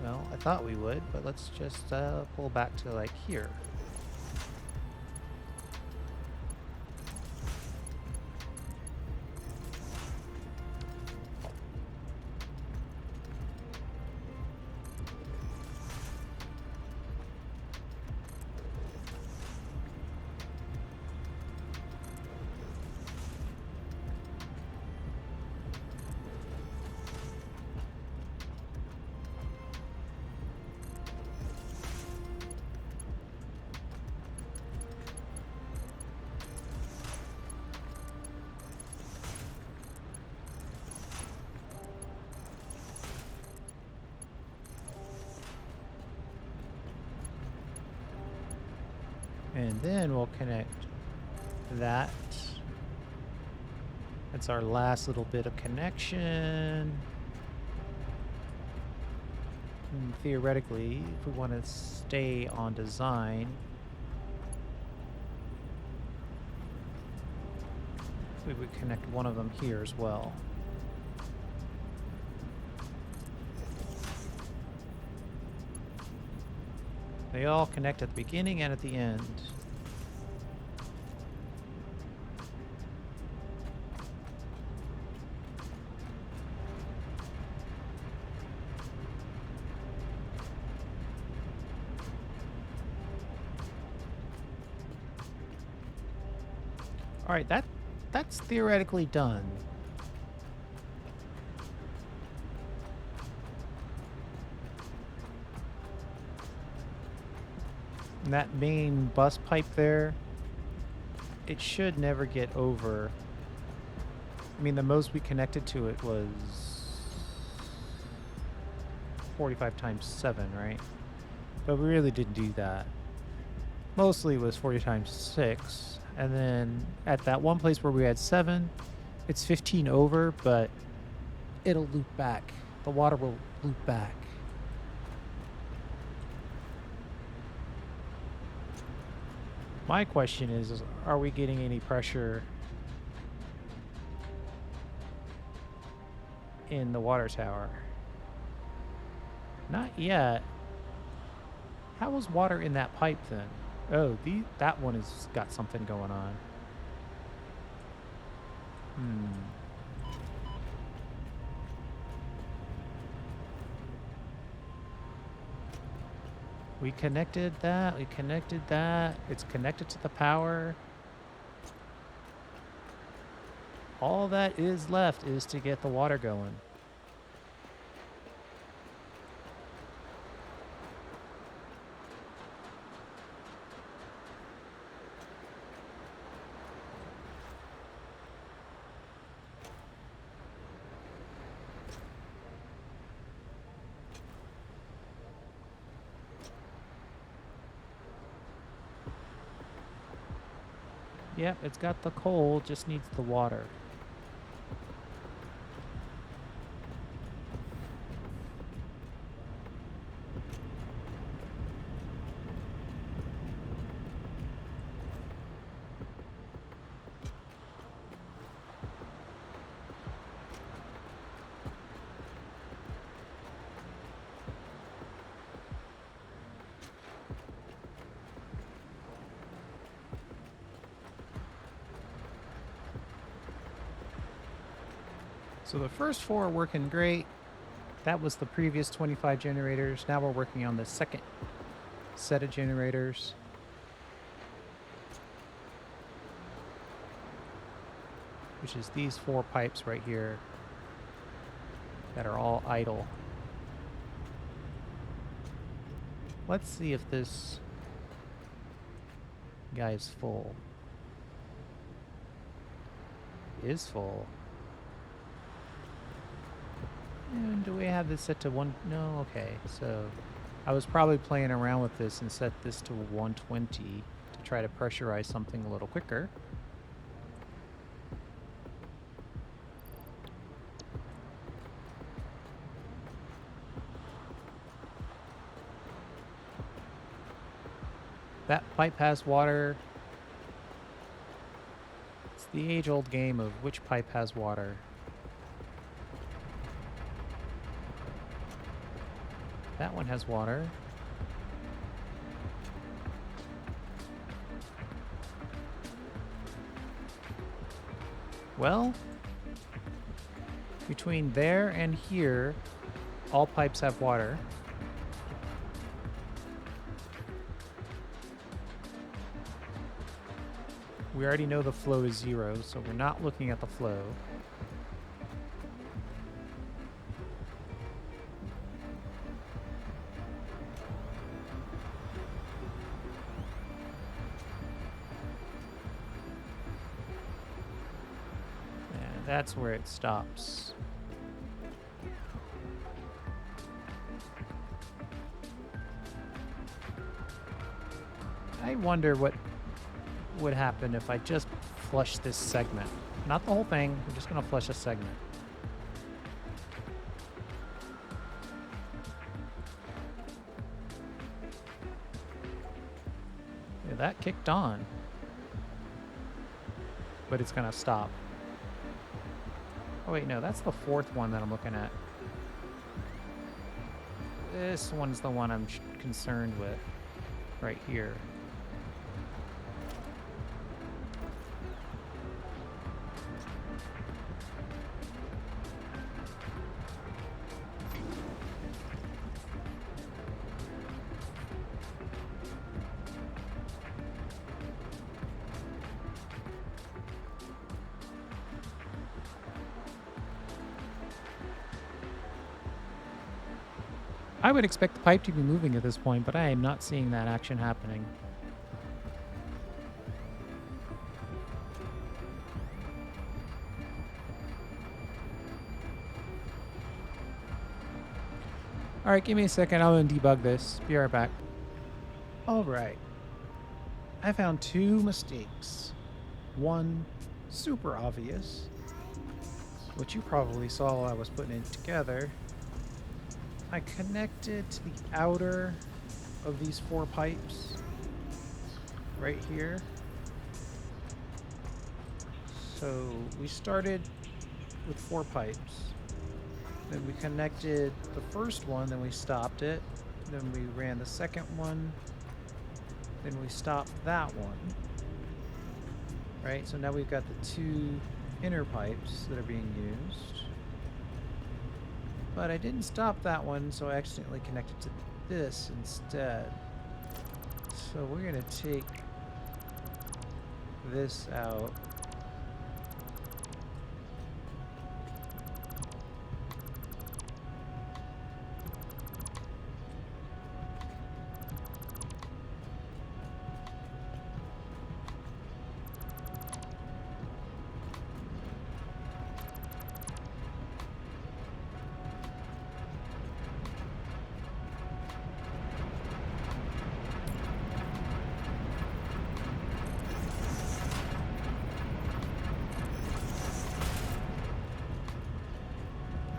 Well, I thought we would, but let's just pull back to like here. And then we'll connect that. That's our last little bit of connection. And theoretically, if we want to stay on design, we would connect one of them here as well. They all connect at the beginning and at the end. All right, that's theoretically done. And that main bus pipe there, it should never get over. I mean, the most we connected to it was 45 times 7, right? But we really didn't do that. Mostly it was 40 times 6. And then at that one place where we had 7, it's 15 over, but it'll loop back. The water will loop back. My question is are we getting any pressure in the water tower? Not yet. How was water in that pipe then? Oh, that one has got something going on. We connected that. We connected that. It's connected to the power. All that is left is to get the water going. Yep, it's got the coal, just needs the water. So the first 4 are working great. That was the previous 25 generators. Now we're working on the second set of generators. Which is these 4 pipes right here. that are all idle. Let's see if this guy's full. It is full. And do we have this set to 1? No, okay. So I was probably playing around with this and set this to 120 to try to pressurize something a little quicker. That pipe has water. It's the age-old game of which pipe has water. That one has water. Well, between there and here, all pipes have water. We already know the flow is 0, so we're not looking at the flow. And that's where it stops. I wonder what would happen if I just flush this segment. Not the whole thing, we're just going to flush a segment. Yeah, that kicked on. But it's going to stop. Oh wait, no, that's the 4th one that I'm looking at. This one's the one I'm concerned with. Right here. I would expect the pipe to be moving at this point, but I am not seeing that action happening. Alright, give me a second. I'm going to debug this. Be right back. Alright. I found 2 mistakes. One, super obvious, which you probably saw while I was putting it together. I connected to the outer of these 4 pipes right here. So we started with 4 pipes. Then we connected the first one, then we stopped it. Then we ran the second one. Then we stopped that one. Right, so now we've got the 2 inner pipes that are being used. But I didn't stop that one, so I accidentally connected to this instead. So we're going to take this out.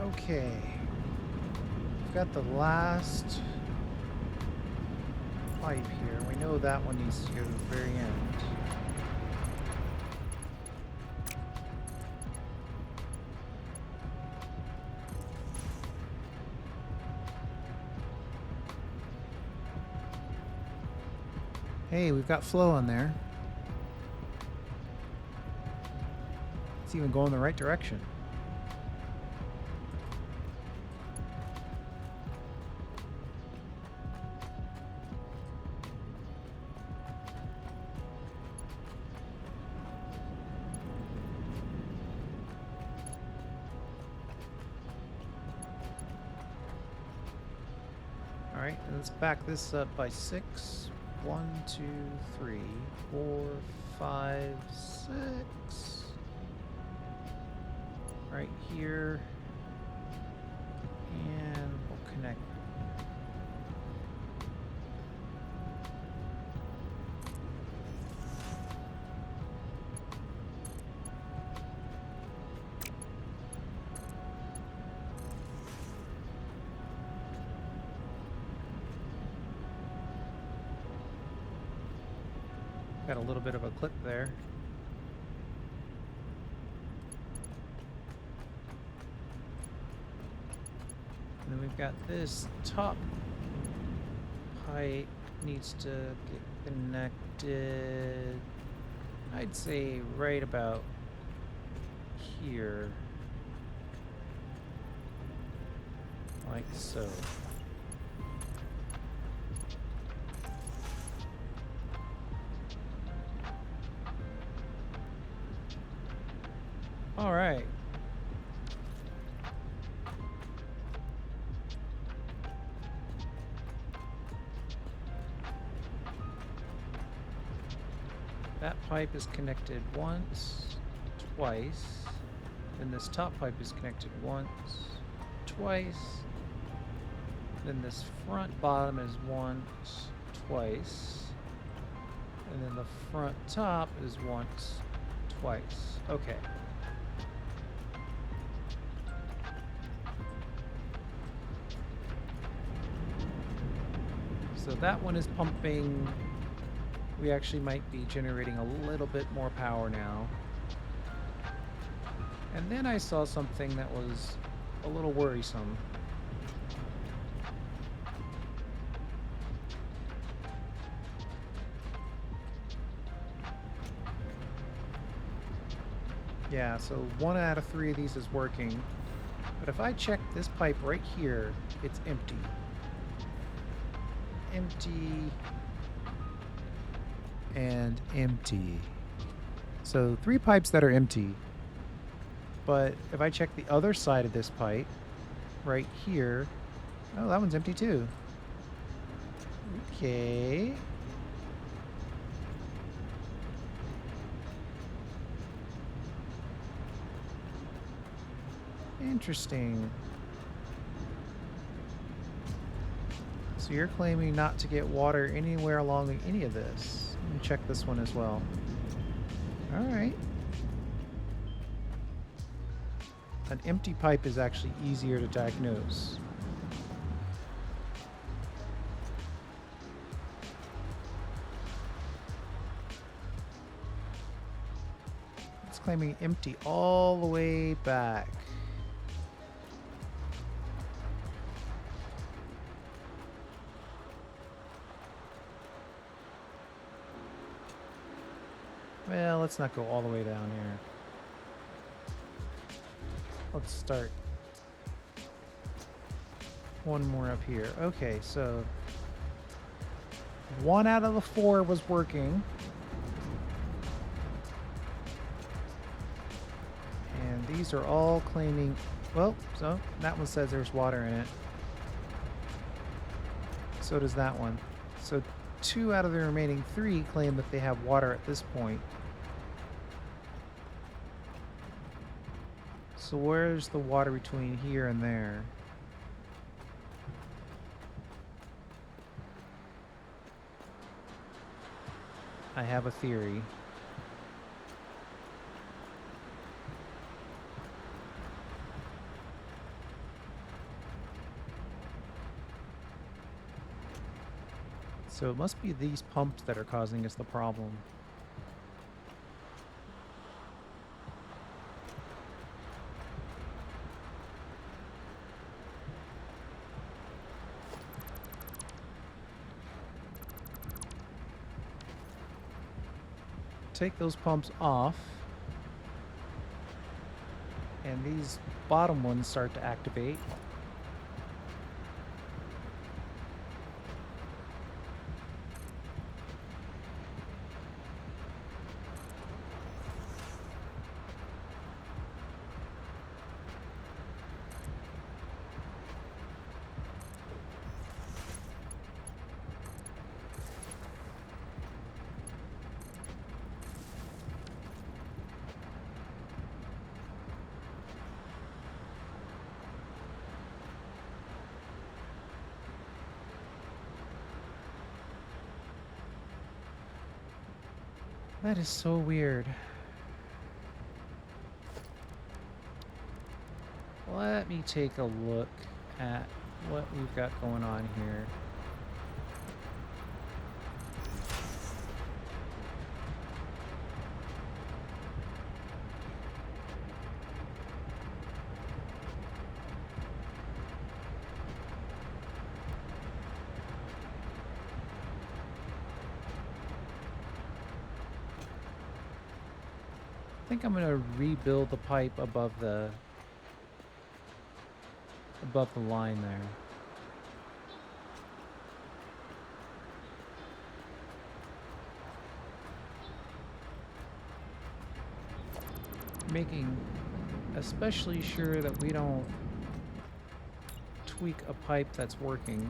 Okay, we've got the last pipe here. We know that one needs to go to the very end. Hey, we've got flow on there. It's even going the right direction. All right, and let's back this up by 6. 1, 2, 3, 4, 5, 6. Right here. And we'll connect. Got a little bit of a clip there. And then we've got this top pipe needs to get connected, I'd say right about here. Like so. All right. That pipe is connected once, twice. Then this top pipe is connected once, twice. Then this front bottom is once, twice. And then the front top is once, twice. Okay. So that one is pumping. We actually might be generating a little bit more power now. And then I saw something that was a little worrisome. Yeah, so 1 out of 3 of these is working. But if I check this pipe right here, it's empty. Empty. And empty. So 3 pipes that are empty. But if I check the other side of this pipe, right here, oh, that one's empty too. Okay. Interesting. So you're claiming not to get water anywhere along any of this. Let me check this one as well. All right. An empty pipe is actually easier to diagnose. It's claiming empty all the way back. Well, let's not go all the way down here. Let's start one more up here. Okay, so 1 out of the 4 was working. And these are all claiming, well, so that one says there's water in it. So does that one. So 2 out of the remaining 3 claim that they have water at this point. So where's the water between here and there? I have a theory. So it must be these pumps that are causing us the problem. Take those pumps off, and these bottom ones start to activate. That is so weird. Let me take a look at what we've got going on here. I think I'm gonna rebuild the pipe above the line there. Making especially sure that we don't tweak a pipe that's working.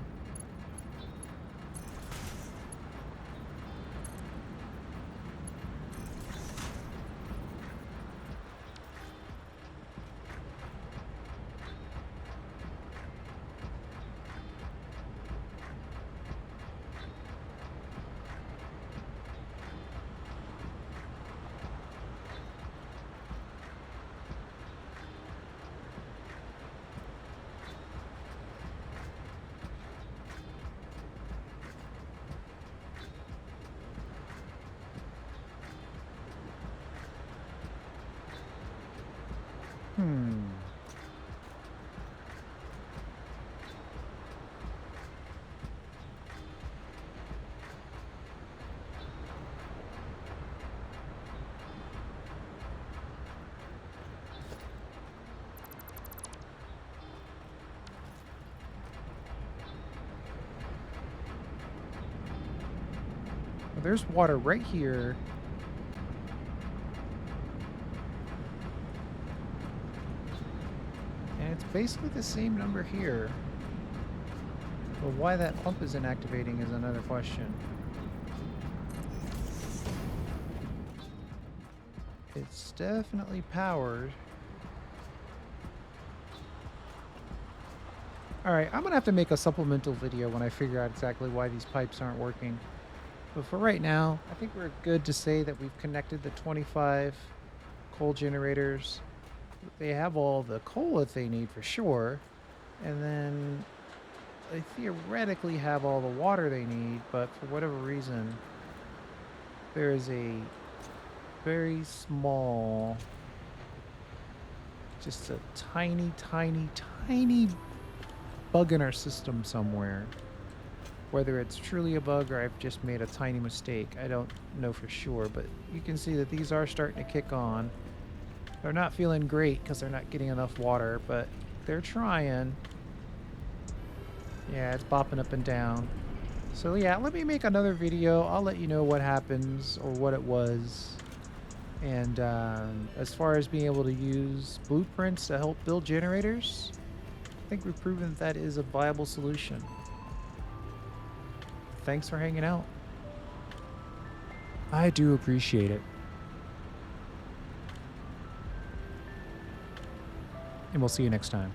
Well, there's water right here. And it's basically the same number here. But why that pump isn't activating is another question. It's definitely powered. Alright, I'm gonna have to make a supplemental video when I figure out exactly why these pipes aren't working. But for right now, I think we're good to say that we've connected the 25 coal generators. They have all the coal that they need for sure. And then they theoretically have all the water they need, but for whatever reason, there is a very small, just a tiny, tiny, tiny bug in our system somewhere. Whether it's truly a bug or I've just made a tiny mistake, I don't know for sure, but you can see that these are starting to kick on. They're not feeling great because they're not getting enough water, but they're trying. Yeah, it's bopping up and down. So yeah, let me make another video. I'll let you know what happens or what it was. And as far as being able to use blueprints to help build generators, I think we've proven that is a viable solution. Thanks for hanging out. I do appreciate it. And we'll see you next time.